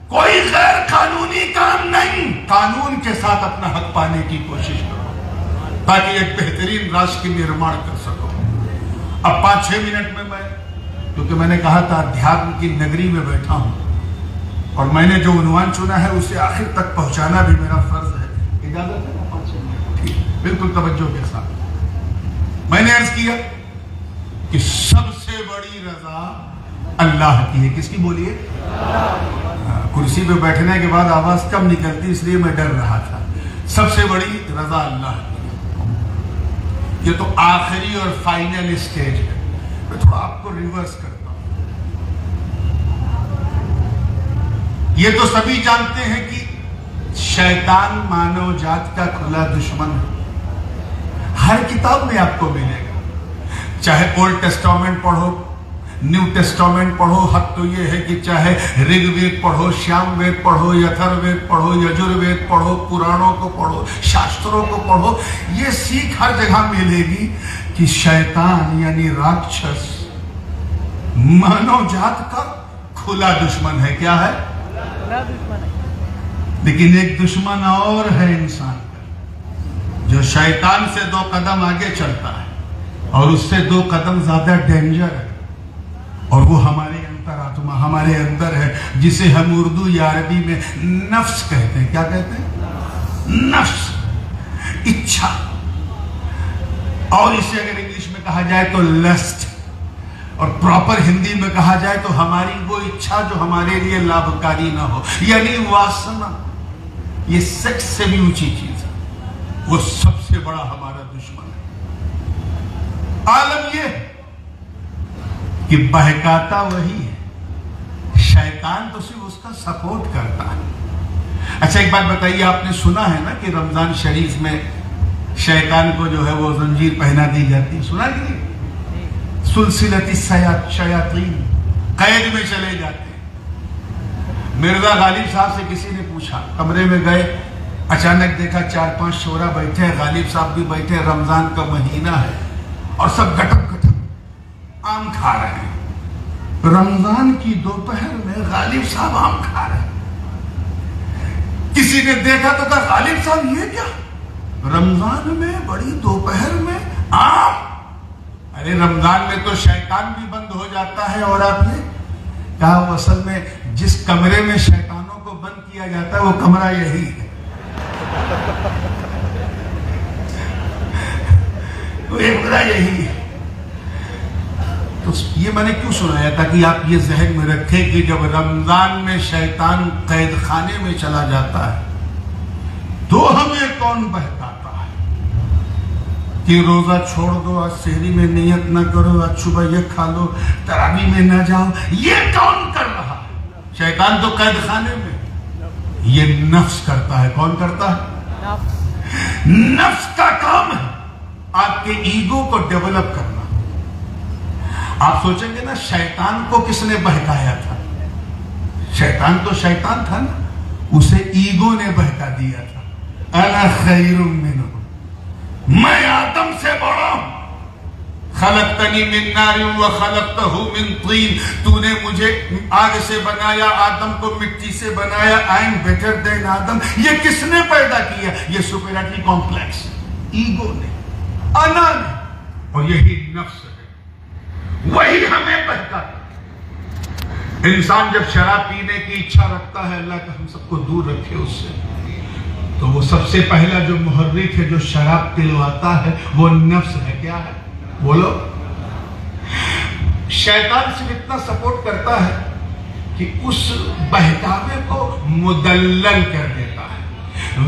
کوئی غیر قانونی کام نہیں, قانون کے ساتھ اپنا حق پانے کی کوشش کرو تاکہ ایک بہترین راشٹر کی نرمان کر سکو. اب 5-6 منٹ میں کیونکہ میں نے کہا تھا ادھیاتم کی نگری میں بیٹھا ہوں اور میں نے جو عنوان چنا ہے اسے آخر تک پہنچانا بھی میرا فرض ہے. اجازت ہے نا 5-6 منٹ؟ ٹھیک, بالکل توجہ کے ساتھ. میں نے عرض کیا کہ سب سے بڑی رضا اللہ کی ہے. کس کی بولیے؟ کرسی پہ بیٹھنے کے بعد آواز کم نکلتی اس لیے میں ڈر رہا تھا. سب سے بڑی رضا اللہ کی. یہ تو آخری اور فائنل اسٹیج ہے. میں تھوڑا آپ کو ریورس کرتا ہوں. یہ تو سبھی جانتے ہیں کہ شیطان مانو جات کا کھلا دشمن ہے. ہر کتاب میں آپ کو ملے گا, چاہے اولڈ ٹیسٹامنٹ پڑھو, نیو ٹیسٹامنٹ پڑھو. حق تو یہ ہے کہ چاہے رگ وید پڑھو, شیام وید پڑھو, یتھر وید پڑھو, یجر وید پڑھو, پرانوں کو پڑھو, شاستروں کو پڑھو, یہ سیکھ ہر جگہ ملے گی کہ شیطان یعنی راکشس مانو جات کا کھلا دشمن ہے. کیا ہے؟ لیکن ایک دشمن اور ہے انسان کا جو شیطان سے 2 قدم آگے چلتا ہے اور اس سے 2 قدم زیادہ ڈینجر ہے, اور وہ ہمارے انترآتما, ہمارے اندر ہے, جسے ہم اردو یا عربی میں نفس کہتے ہیں. کیا کہتے ہیں؟ نفس, اچھا. اور اسے اگر انگلش میں کہا جائے تو لسٹ, اور پراپر ہندی میں کہا جائے تو ہماری وہ اچھا جو ہمارے لیے لابھکاری نہ ہو, یعنی واسنا. یہ سیکس سے بھی اونچی چیز ہے, وہ سب سے بڑا ہمارا دشمن ہے. عالم یہ کہ بہکاتا وہی ہے, شیطان تو صرف اس کا سپورٹ کرتا ہے. اچھا ایک بات بتائیے, آپ نے سنا ہے نا کہ رمضان شریف میں شیطان کو جو ہے وہ زنجیر پہنا دی جاتی ہے, سنا کہ نہیں؟ سلسلۃ الشیاطین, قید میں چلے جاتے ہیں. مرزا غالب صاحب سے کسی نے پوچھا, کمرے میں گئے, اچانک دیکھا 4-5 شورا بیٹھے ہیں, غالب صاحب بھی بیٹھے, رمضان کا مہینہ ہے اور سب گٹک گٹک آم کھا رہے ہیں. رمضان کی دوپہر میں غالب صاحب آم کھا رہے ہیں. کسی نے دیکھا تو کہا غالب صاحب یہ کیا, رمضان میں بڑی دوپہر میں آم؟ ارے رمضان میں تو شیطان بھی بند ہو جاتا ہے. اور آپ نے کہا اصل میں جس کمرے میں شیطانوں کو بند کیا جاتا ہے وہ کمرہ یہی ہے. وہ ایک کمرہ یہی ہے. تو یہ میں نے کیوں سنایا تھا کہ آپ یہ ذہن میں رکھیں کہ جب رمضان میں شیطان قید خانے میں چلا جاتا ہے تو ہمیں کون بہکاتا ہے کہ روزہ چھوڑ دو, آج سحری میں نیت نہ کرو, آج صبح یہ کھا لو, تراویح میں نہ جاؤ. یہ کون کر رہا ہے؟ شیطان تو قید خانے میں. یہ نفس کرتا ہے. کون کرتا ہے؟ نفس کا کام ہے آپ کے ایگو کو ڈیولپ کرنا. آپ سوچیں گے نا شیطان کو کس نے بہکایا تھا؟ شیطان تو شیطان تھا نا, اسے ایگو نے بہکا دیا تھا. انا خیر منہ, میں آدم سے بڑا ہوں. خلقتنی من نار وخلقتہ من طین, تو نے مجھے آگ سے بنایا, آدم کو مٹی سے بنایا. I am better than آدم. یہ کس نے پیدا کیا؟ یہ سپیریٹی کمپلیکس ایگو نے, انا نے. اور یہی نفس ہے, وہی ہمیں بہکاتا. انسان جب شراب پینے کی اچھا رکھتا ہے, اللہ کا ہم سب کو دور رکھے اس سے, تو وہ سب سے پہلا جو محرک ہے جو شراب پلواتا ہے وہ نفس ہے. کیا ہے؟ بولو. شیطان صرف اتنا سپورٹ کرتا ہے کہ اس بہکاوے کو مدلل کر دیتا ہے،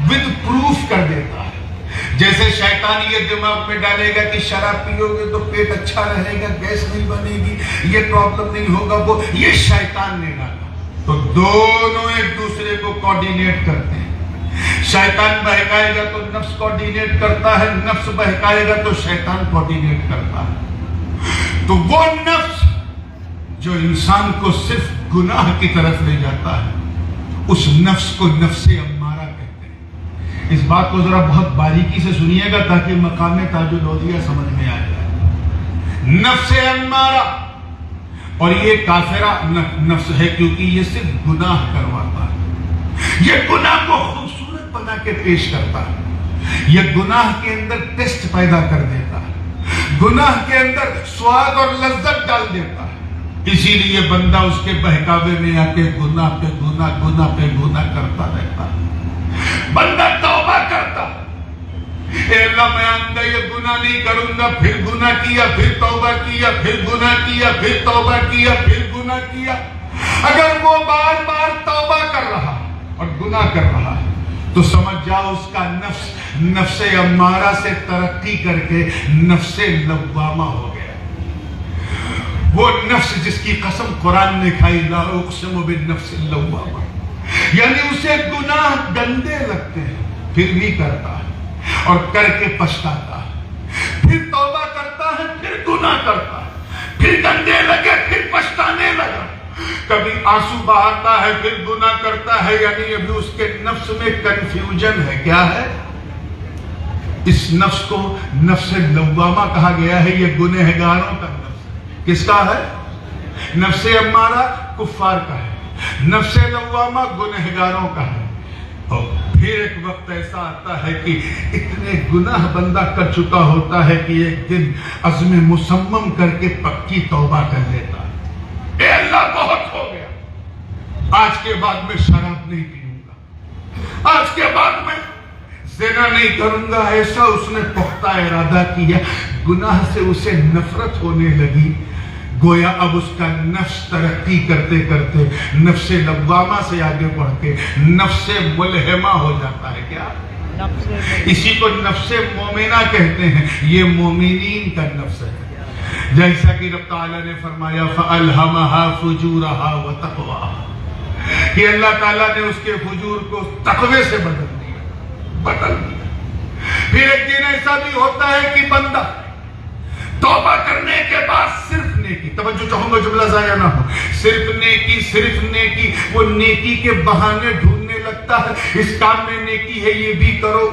ود پروف کر دیتا ہے۔ جیسے شیطان یہ دماغ میں ڈالے گا کہ شراب پیو گے تو پیٹ اچھا رہے گا، گیس نہیں بنے گی، یہ پرابلم نہیں ہوگا، وہ یہ شیطان نے ڈالا۔ تو دونوں ایک دوسرے کو کوارڈینیٹ کرتے ہیں۔ شیطان بہکائے گا تو نفس کوارڈینیٹ کرتا ہے، نفس بہکائے گا تو شیطان کوارڈینیٹ کرتا ہے۔ تو وہ نفس جو انسان کو صرف گناہ کی طرف لے جاتا ہے، اس نفس کو نفس امارہ کہتے ہیں۔ اس بات کو ذرا بہت باریکی سے سنیے گا تاکہ مقام تاج الاولیاء سمجھ میں آ جائے۔ نفس امارہ، اور یہ کافرہ نفس ہے کیونکہ یہ صرف گناہ کرواتا ہے، یہ گناہ کو خوبصورت بنا کے پیش کرتا ہے، یہ گناہ کے اندر ٹیسٹ پیدا کر دیتا ہے، گناہ کے اندر سواد اور لذت ڈال دیتا ہے۔ اسی لیے بندہ اس کے بہکاوے میں آ کے گناہ پہ گناہ، گناہ پہ گناہ کرتا رہتا ہے۔ بندہ توبہ کرتا، اے اللہ میں آئندہ یہ گناہ نہیں کروں گا، پھر گناہ کیا، پھر توبہ کیا، پھر گناہ کیا، پھر توبہ کیا، پھر گناہ کیا۔ اگر وہ بار بار توبہ کر رہا اور گناہ کر رہا ہے تو سمجھ جاؤ اس کا نفس امارہ سے ترقی کر کے نفس لوامہ ہو گیا۔ وہ نفس جس کی قسم قرآن نے کھائی، لا اقسم بالنفس اللوامہ، یعنی اسے گناہ گندے لگتے ہیں پھر بھی کرتا ہے اور کر کے پچھتاتا ہے، پھر توبہ کرتا ہے، پھر گناہ کرتا ہے، پھر گندے لگے پھر پچھتانے لگا، کبھی آنسو بہاتا ہے پھر گناہ کرتا ہے، یعنی ابھی اس کے نفس میں کنفیوژن ہے۔ کیا ہے؟ اس نفس کو نفس لوامہ کہا گیا ہے، یہ گنہگاروں کا نفس ہے۔ کس کا ہے؟ نفس امارہ کفار کا ہے، نفس لوامہ گنہگاروں کا ہے۔ اور پھر ایک وقت ایسا آتا ہے کہ اتنے گناہ بندہ کر چکا ہوتا ہے کہ ایک دن عزم مصمم کر کے پکی توبہ کر لیتا ہے، اے اللہ بہت ہو گیا، آج کے بعد میں شراب نہیں پیوں گا، آج کے بعد میں زنا نہیں کروں گا۔ ایسا اس نے پختہ ارادہ کیا، گناہ سے اسے نفرت ہونے لگی، گویا اب اس کا نفس ترقی کرتے کرتے نفس لوامہ سے آگے بڑھ کے نفس ملہمہ ہو جاتا ہے۔ کیا؟ اسی کو نفس مومنہ کہتے ہیں، یہ مومنین کا نفس ہے۔ جیسا کہ رب تعالیٰ نے فرمایا فَأَلْهَمَهَا فُجُورَهَا وَتَقْوَاهَا، کہ اللہ تعالیٰ نے اس کے فجور کو تقوی سے بدل دیا۔ پھر ایک دن ایسا بھی ہوتا ہے کہ بندہ توبہ کرنے کے بعد صرف نیکی، توجہ چاہوں گا جملہ ضائع نہ ہو، صرف نیکی، وہ نیکی کے بہانے ڈھونڈنے لگتا ہے۔ اس کام میں نیکی ہے، یہ بھی کرو،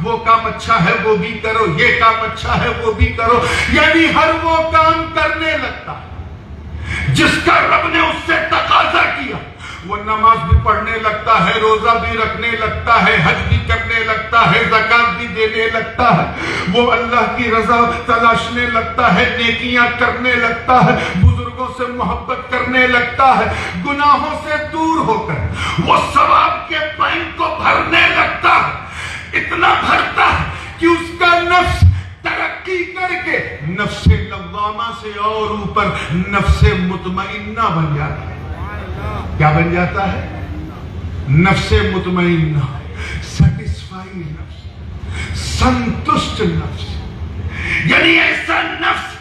وہ کام اچھا ہے وہ بھی کرو، یہ کام اچھا ہے وہ بھی کرو، یعنی ہر وہ کام کرنے لگتا ہے جس کا رب نے اس سے تقاضا کیا۔ وہ نماز بھی پڑھنے لگتا ہے، روزہ بھی رکھنے لگتا ہے، حج بھی کرنے لگتا ہے، زکوٰۃ بھی دینے لگتا ہے، وہ اللہ کی رضا تلاشنے لگتا ہے، نیکیاں کرنے لگتا ہے، بزرگوں سے محبت کرنے لگتا ہے، گناہوں سے دور ہو کر وہ ثواب کے بینک کو بھرنے لگتا ہے، اتنا بھرتا ہے کہ اس کا نفس ترقی کر کے نفس لوامہ سے اور اوپر نفس مطمئنہ بن جاتا ہے۔ کیا بن جاتا ہے؟ نفس مطمئنہ، سیٹسفائی نفس، سنتشت نفس، یعنی ایسا نفس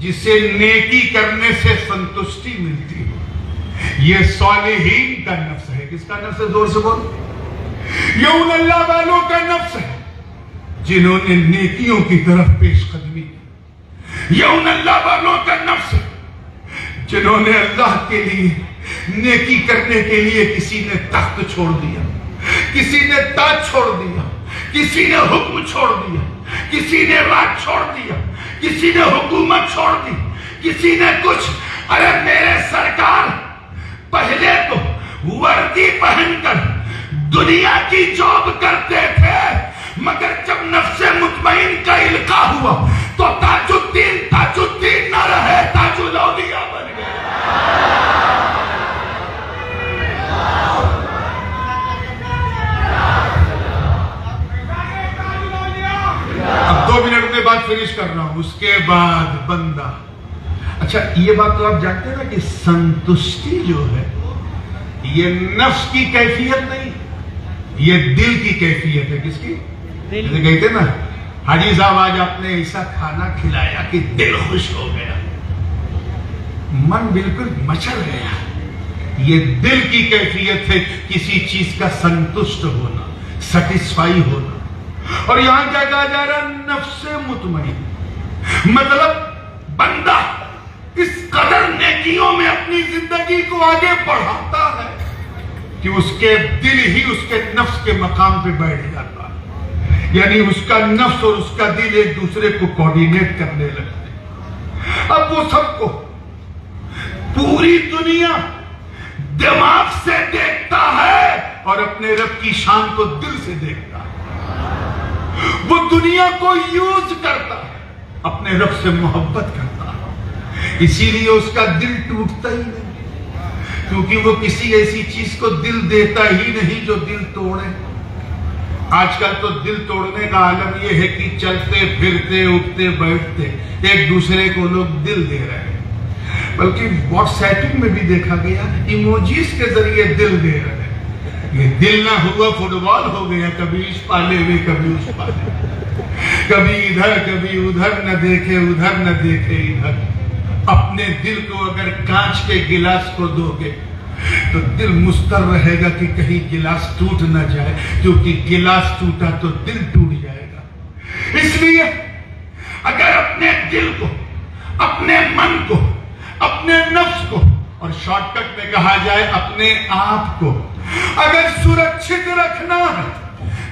جسے نیکی کرنے سے سنتشٹی ملتی ہے۔ یہ صالحین کا نفس ہے۔ کس کا نفس ہے؟ زور سے بولو۔ یہ ان اللہ والوں کا نفس ہے جنہوں نے نیکیوں کی طرف پیش قدمی کی۔ یہ ان اللہ والوں کا نفس ہے جنہوں نے اللہ کے لیے نیکی کرنے کے لیے کسی نے تخت چھوڑ دیا، کسی نے تاج چھوڑ دیا، کسی نے حکم چھوڑ دیا، کسی نے راج چھوڑ دیا، کسی نے حکومت چھوڑ دی، کسی نے کچھ۔ ارے میرے سرکار پہلے تو وردی پہن کر دنیا کی جاب کرتے تھے، مگر جب نفس مطمئن کا القاء ہوا تو تاج الدین نہ رہے، تاج الاولیاء بن گئے۔ اب 2 منٹ میں بات فنش کر رہا ہوں۔ اس کے بعد بندہ اچھا یہ بات تو آپ جانتے ہیں نا کہ سنتشٹی جو ہے یہ نفس کی کیفیت نہیں، یہ دل کی کیفیت ہے. کس کی؟ جیسے کہتے نا حاجی صاحب آج آپ نے ایسا کھانا کھلایا کہ دل خوش ہو گیا، من بالکل مچل گیا. یہ دل کی کیفیت ہے کسی چیز کا سنتشٹ ہونا، سیٹسفائی ہونا. اور یہاں کیا کہا جا رہا ہے؟ نفس مطمئن. مطلب بندہ اس قدر نیکیوں میں اپنی زندگی کو آگے بڑھاتا ہے کہ اس کے دل ہی اس کے نفس کے مقام پہ بیٹھ جاتا ہے. یعنی اس کا نفس اور اس کا دل ایک دوسرے کو کوارڈینیٹ کرنے لگتے ہیں. اب وہ سب کو پوری دنیا دماغ سے دیکھتا ہے اور اپنے رب کی شان کو دل سے دیکھتا ہے. وہ دنیا کو یوز کرتا ہے، اپنے رب سے محبت کرتا ہے. اسی لیے اس کا دل ٹوٹتا ہی نہیں، کیونکہ وہ کسی ایسی چیز کو دل دیتا ہی نہیں جو دل توڑے. آج کل تو دل توڑنے کا عالم یہ ہے کہ چلتے پھرتے اٹھتے بیٹھتے ایک دوسرے کو لوگ دل دے رہے ہیں. بلکہ واٹس ایپنگ میں بھی دیکھا گیا ایموجیز کے ذریعے دل دے رہے ہیں. یہ دل نہ ہوا فٹ بال ہو گیا، کبھی اس پالے میں کبھی اس پالے، کبھی ادھر کبھی ادھر، نہ دیکھے ادھر نہ دیکھے ادھر. اپنے دل کو اگر کانچ کے گلاس کو دو گے تو دل مستر رہے گا کہ کہیں گلاس ٹوٹ نہ جائے، کیونکہ گلاس ٹوٹا تو دل ٹوٹ جائے گا. اس لیے اگر اپنے دل کو، اپنے من کو، اپنے نفس کو، اور شارٹ کٹ میں کہا جائے اپنے آپ کو اگر سرکشت رکھنا ہے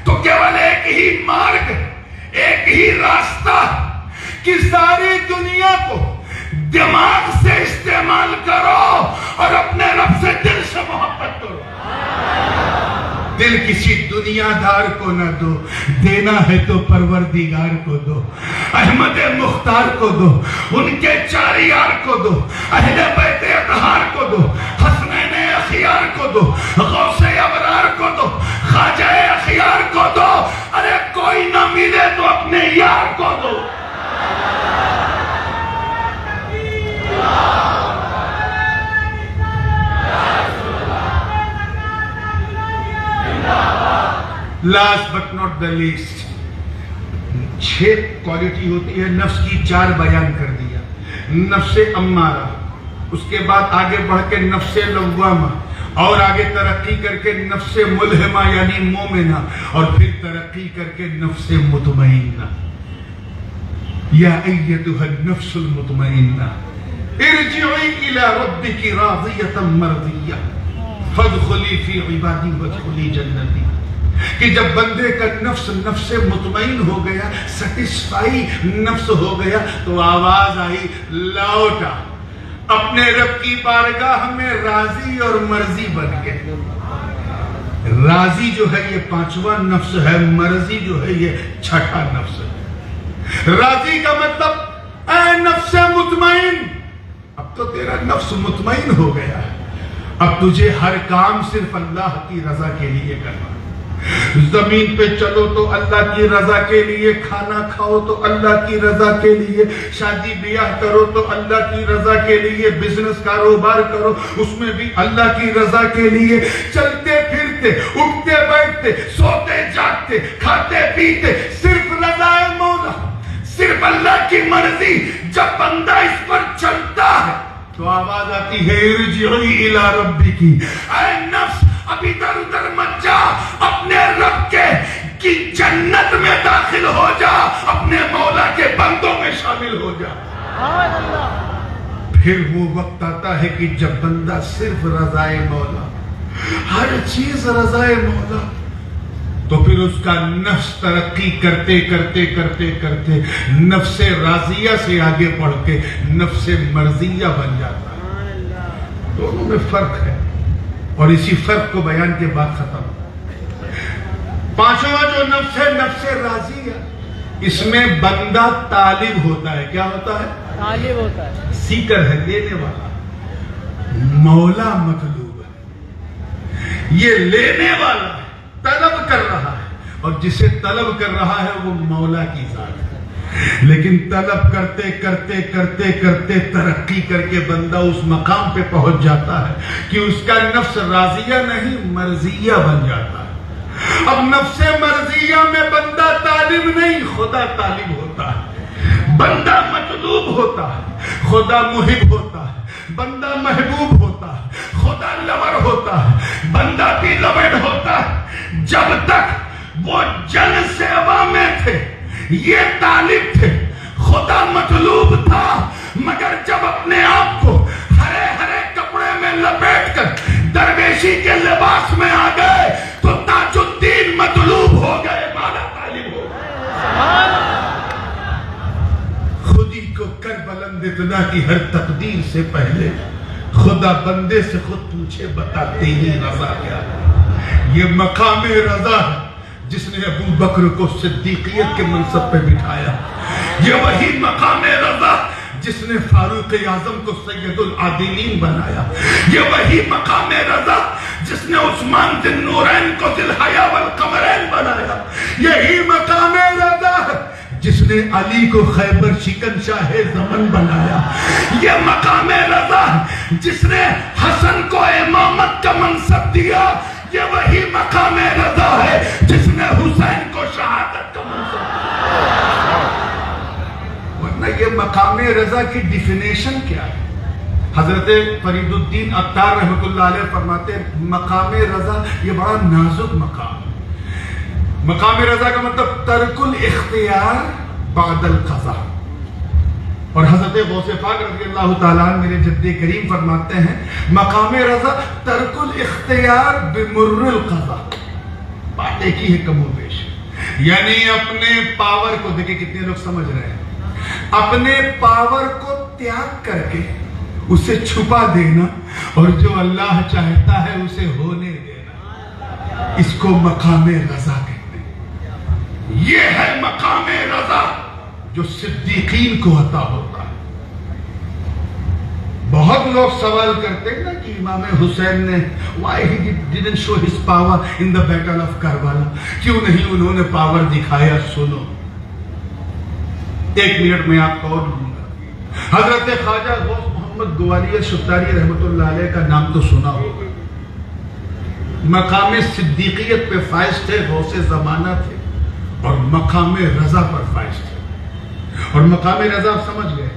تو کیول ایک ہی مارگ، ایک ہی راستہ کہ ساری دنیا کو دماغ سے استعمال کرو اور اپنے رب سے دل سے محبت کرو. دل کسی دنیا دار کو نہ دو، دینا ہے تو پروردگار کو دو، احمد مختار کو دو، ان کے چار یار کو دو، اہل بیت اطہار کو دو، حسنین اخیار کو دو، غوث ابرار کو دو، خواجہ اخیار کو دو. ارے کوئی نہ ملے تو اپنے یار کو دو. Last but not the least, 6 quality ہوتی ہے نفس کی، 4 بیان کر دیا. نفس امارہ، اس کے بعد آگے بڑھ کے نفس لوامہ، اور آگے ترقی کر کے نفس ملہمہ یعنی مومنہ، اور پھر ترقی کر کے نفس مطمئنہ. یا ایتھا النفس المطمئنہ ارجعی الی ربک راضیۃ مرضیہ فادخلی فی عبادی وادخلی جنتی. کہ جب بندے کا نفس نفس مطمئن ہو گیا، سیٹسفائی نفس ہو گیا، تو آواز آئی لوٹا اپنے رب کی بارگاہ میں راضی اور مرضی بن کے. راضی جو ہے یہ 5واں نفس ہے، مرضی جو ہے یہ 6واں نفس ہے. راضی کا مطلب اے نفس مطمئن، اب تو تیرا نفس مطمئن ہو گیا ہے، اب تجھے ہر کام صرف اللہ کی رضا کے لیے کرنا. زمین پہ چلو تو اللہ کی رضا کے لیے، کھانا کھاؤ تو اللہ کی رضا کے لیے، شادی بیاہ کرو تو اللہ کی رضا کے لیے، بزنس کاروبار کرو اس میں بھی اللہ کی رضا کے لیے. چلتے پھرتے اٹھتے بیٹھتے سوتے جاگتے کھاتے پیتے صرف رضا مولا، صرف اللہ کی مرضی. جب بندہ اس پر چلتا ہے تو آواز آتی ہے ارجعی الی ربک، اے نفس اب ادھر ادھر مت جا، اپنے رب کے کی جنت میں داخل ہو جا، اپنے مولا کے بندوں میں شامل ہو جا. پھر وہ وقت آتا ہے کہ جب بندہ صرف رضائے مولا، ہر چیز رضائے مولا، تو پھر اس کا نفس ترقی کرتے کرتے کرتے کرتے نفس راضیہ سے آگے بڑھ کے نفس مرضیہ بن جاتا ہے. دونوں میں فرق ہے، اور اسی فرق کو بیان کے بعد ختم. 5واں جو نفس ہے نفس راضیہ، اس میں بندہ طالب ہوتا ہے. کیا ہوتا ہے؟ طالب ہوتا ہے، سیکر ہے، لینے والا. مولا مطلوب ہے، یہ لینے والا ہے، طلب کر رہا ہے، اور جسے طلب کر رہا ہے وہ مولا کی ذات ہے. لیکن طلب کرتے کرتے کرتے کرتے ترقی کر کے بندہ اس مقام پہ پہنچ جاتا ہے کہ اس کا نفس راضیہ نہیں مرضیہ بن جاتا ہے. اب نفس مرضیہ میں بندہ طالب نہیں خدا طالب ہوتا ہے. بندہ مطلوب ہوتا ہے خدا محب ہوتا ہے. بندہ محبوب ہوتا ہے خدا لور ہوتا ہے. بندہ بھی لوڈ ہوتا ہے. جب تک وہ جن سیوا میں تھے یہ طالب تھے خدا مطلوب تھا. مگر جب اپنے آپ کو ہرے ہرے کپڑے میں لپیٹ کر درویشی کے لباس میں آ گئے تو تاج الدین مطلوب ہو گئے مولا طالب ہو گئے. خودی کو کر بلند اتنا کہ ہر تقدیر سے پہلے خدا بندے سے خود پوچھے بتا تیری رضا کیا ہے. یہ مقام رضا ہے جس نے ابو بکر کو صدیقیت کے منصب پہ بٹھایا. یہ وہی مقام رضا جس نے فاروق اعظم کو سید العادلین بنایا. یہ وہی مقام رضا جس نے عثمان ذی النورین کو ذی الحیا والقمرین بنایا. یہی مقام رضا جس نے علی کو خیبر شکن شاہ زمن بنایا. یہ مقام رضا جس نے حسن کو امامت کا منصب دیا. یہ وہی مقام رضا ہے جس نے حسین کو شہادت کا منصب دیا. ورنہ یہ مقام رضا کی ڈیفینیشن کیا ہے؟ حضرت فرید الدین عطار رحمۃ اللہ علیہ فرماتے ہیں مقام رضا یہ بڑا نازک مقام ہے. مقام رضا کا مطلب ترک الاختیار بعد القضاء. اور حضرت غوث پاک رضی اللہ تعالیٰ عنہ میرے جد کریم فرماتے ہیں مقام رضا ترک الاختیار بمر القضاء. بات ایک ہی ہے کم و بیش. یعنی اپنے پاور کو دیکھیں کتنے لوگ سمجھ رہے ہیں اپنے پاور کو تیاگ کر کے اسے چھپا دینا اور جو اللہ چاہتا ہے اسے ہونے دینا. اس کو مقام رضا کہتے ہیں. یہ ہے مقام رضا جو صدیقین کو عطا ہوتا ہے. بہت لوگ سوال کرتے ہیں نا کہ امام حسین نے why he didn't show his power in the battle of Karbala. کیوں نہیں انہوں نے پاور دکھایا؟ سنو 1 منٹ میں آپ کو اور لوں گا. حضرت خواجہ غوث محمد گوالیار شتاری رحمت اللہ علیہ کا نام تو سنا ہوگا. مقام صدیقیت پہ فائز تھے غوث زمانہ تھے اور مقام رضا پر فائز تھے. اور مقام رضا آپ سمجھ گئے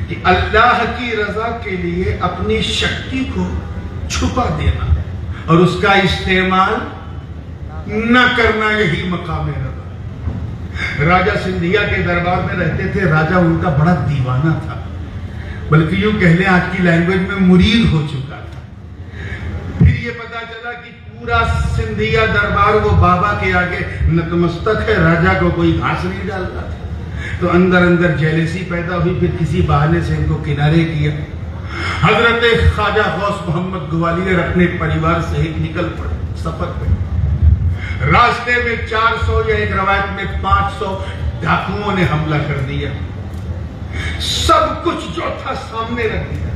کہ اللہ کی رضا کے لیے اپنی شکتی کو چھپا دینا اور اس کا استعمال نہ کرنا یہی مقام رضا. راجہ سندھیا کے دربار میں رہتے تھے. راجہ ان کا بڑا دیوانہ تھا بلکہ یوں کہہ لیں آج کی لینگویج میں مرید ہو چکا تھا. پھر یہ پتا چلا کہ پورا سندھیا دربار وہ بابا کے آگے نتمستک ہے. راجہ کو کوئی گھاس نہیں ڈالتا تھا تو اندر اندر جیلسی پیدا ہوئی. پھر کسی بہانے سے ان کو کنارے کیا. حضرت خواجہ غوث محمد گوالیار اپنے پریوار سے ایک نکل پڑے سفر پہ. راستے میں 400 یا ایک روایت میں 500 ڈاکوؤں نے حملہ کر دیا. سب کچھ جو تھا سامنے رکھ دیا.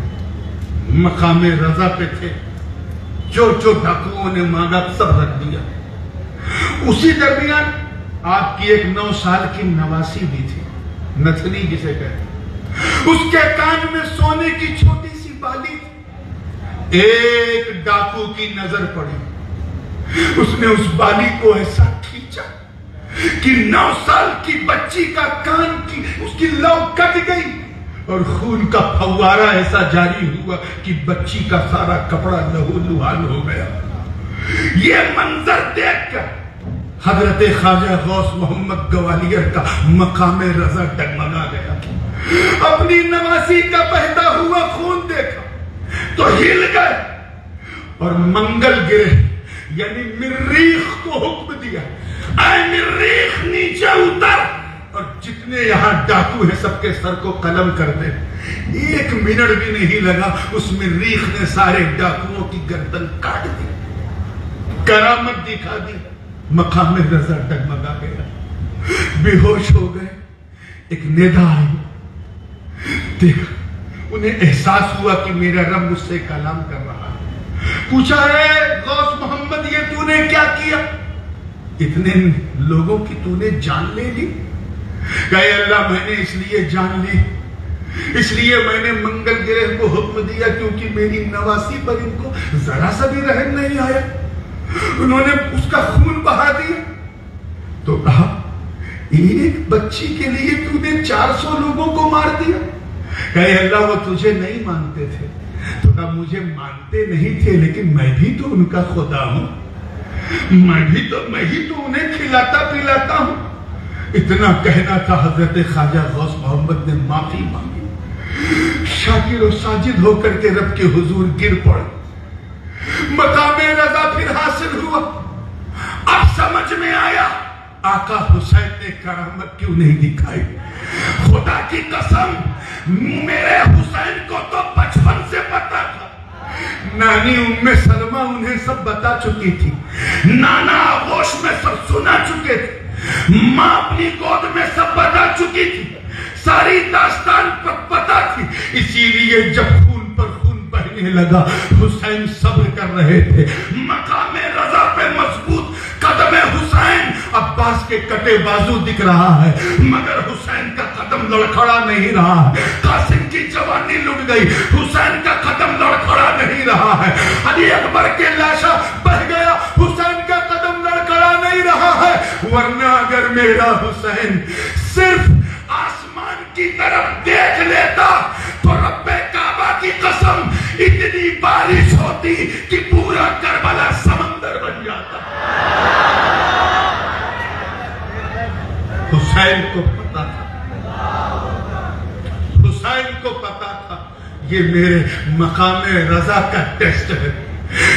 مقام رضا پہ تھے. جو ڈاکوؤں نے مانگا سب رکھ دیا. اسی درمیان آپ کی ایک 9 سال کی نواسی بھی تھی نتھنی جسے کہتے. اس کے کان میں سونے کی چھوٹی سی بالی تھی. ایک ڈاکو کی نظر پڑی. اس نے اس بالی کو ایسا کھینچا کہ 9 سال کی بچی کا کان کی اس کی لو کٹ گئی اور خون کا پھوارا ایسا جاری ہوا کہ بچی کا سارا کپڑا لہو لہان ہو گیا. یہ منظر دیکھ کر حضرت خواجہ غوث محمد گوالیار کا مقام رضا ڈگمگا گیا. اپنی نواسی کا بہتا ہوا خون دیکھا تو ہل گئے اور منگل گرہ یعنی مریخ کو حکم دیا اے مریخ نیچے اتر اور جتنے یہاں ڈاکو ہیں سب کے سر کو قلم کر دے. 1 منٹ بھی نہیں لگا اس مریخ نے سارے ڈاکوؤں کی گردن کاٹ دی. کرامت دکھا دی. مقام رضا ڈگمگا گیا. بے ہوش ہو گئے. ایک ندا آئی. دیکھا انہیں احساس ہوا کہ میرا رب مجھ سے کلام کر رہا ہے. پوچھا ہے غوث محمد یہ تو نے کیا کیا؟ اتنے لوگوں کی تو نے جان لے لی. کہ اے اللہ میں نے اس لیے جان لی، اس لیے میں نے منگل گرہ کو حکم دیا کیونکہ میری نواسی پر ان کو ذرا سا بھی رحم نہیں آیا، انہوں نے اس کا خون بہا دیا۔ تو کہا ایک بچی کے لیے تو نے 400 لوگوں کو مار دیا۔ کہ اے اللہ وہ تجھے نہیں مانتے تھے، تو کہا مجھے مانتے نہیں تھے لیکن میں بھی تو ان کا خدا ہوں، میں ہی تو انہیں کھلاتا پلاتا ہوں۔ اتنا کہنا تھا، حضرت خواجہ غوث محمد نے معافی مانگی، شاکر و ساجد ہو کر کے رب کے حضور گر پڑے، مقام رضا پھر حاصل ہوا۔ اب سمجھ میں آیا آقا حسین نے کرامت کیوں نہیں دکھائی۔ خدا کی قسم میرے حسین کو تو بچپن سے پتا تھا، نانی ام سلمہ انہیں سب بتا چکی تھی، نانا آغوش میں سب سنا چکے تھے، ماں اپنی گود میں سب بتا چکی تھی، ساری داستان پر پتا تھی۔ اسی لیے جب خون پر خون بہنے لگا حسین صبر کر رہے تھے۔ مقام رضا پہ مضبوط قدم حسین، عباس کے کٹے بازو دکھ رہا ہے مگر حسین کا قدم لڑکھڑا نہیں رہا ہے۔ قاسم کی جوانی لٹ گئی، حسین کا قدم لڑکھڑا نہیں رہا ہے۔ علی اکبر کے لاشا بہ گیا، حسین کا قدم لڑکھڑا نہیں رہا ہے۔ ورنہ اگر میرا حسین صرف آسمان کی طرف دیکھ لیتا تو رب کعبہ کی قسم اتنی بارش ہوتی کہ پورا کربلا سمندر بن جاتا۔ حسین کو پتا تھا، حسین کو پتا تھا یہ میرے مقام رضا کا ٹیسٹ ہے،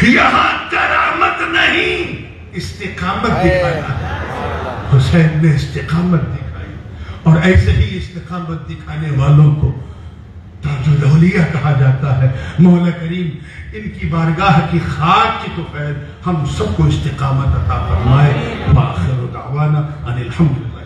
یہاں کرامت نہیں استقامت دکھانا۔ حسین نے استقامت دکھائی، اور ایسے ہی استقامت دکھانے والوں کو تاج الاولیاء کہا جاتا ہے۔ مولا کریم ان کی بارگاہ کی خاک کی تو خیر ہم سب کو استقامت عطا فرمائے۔ وآخر دعوانا ان الحمدللہ۔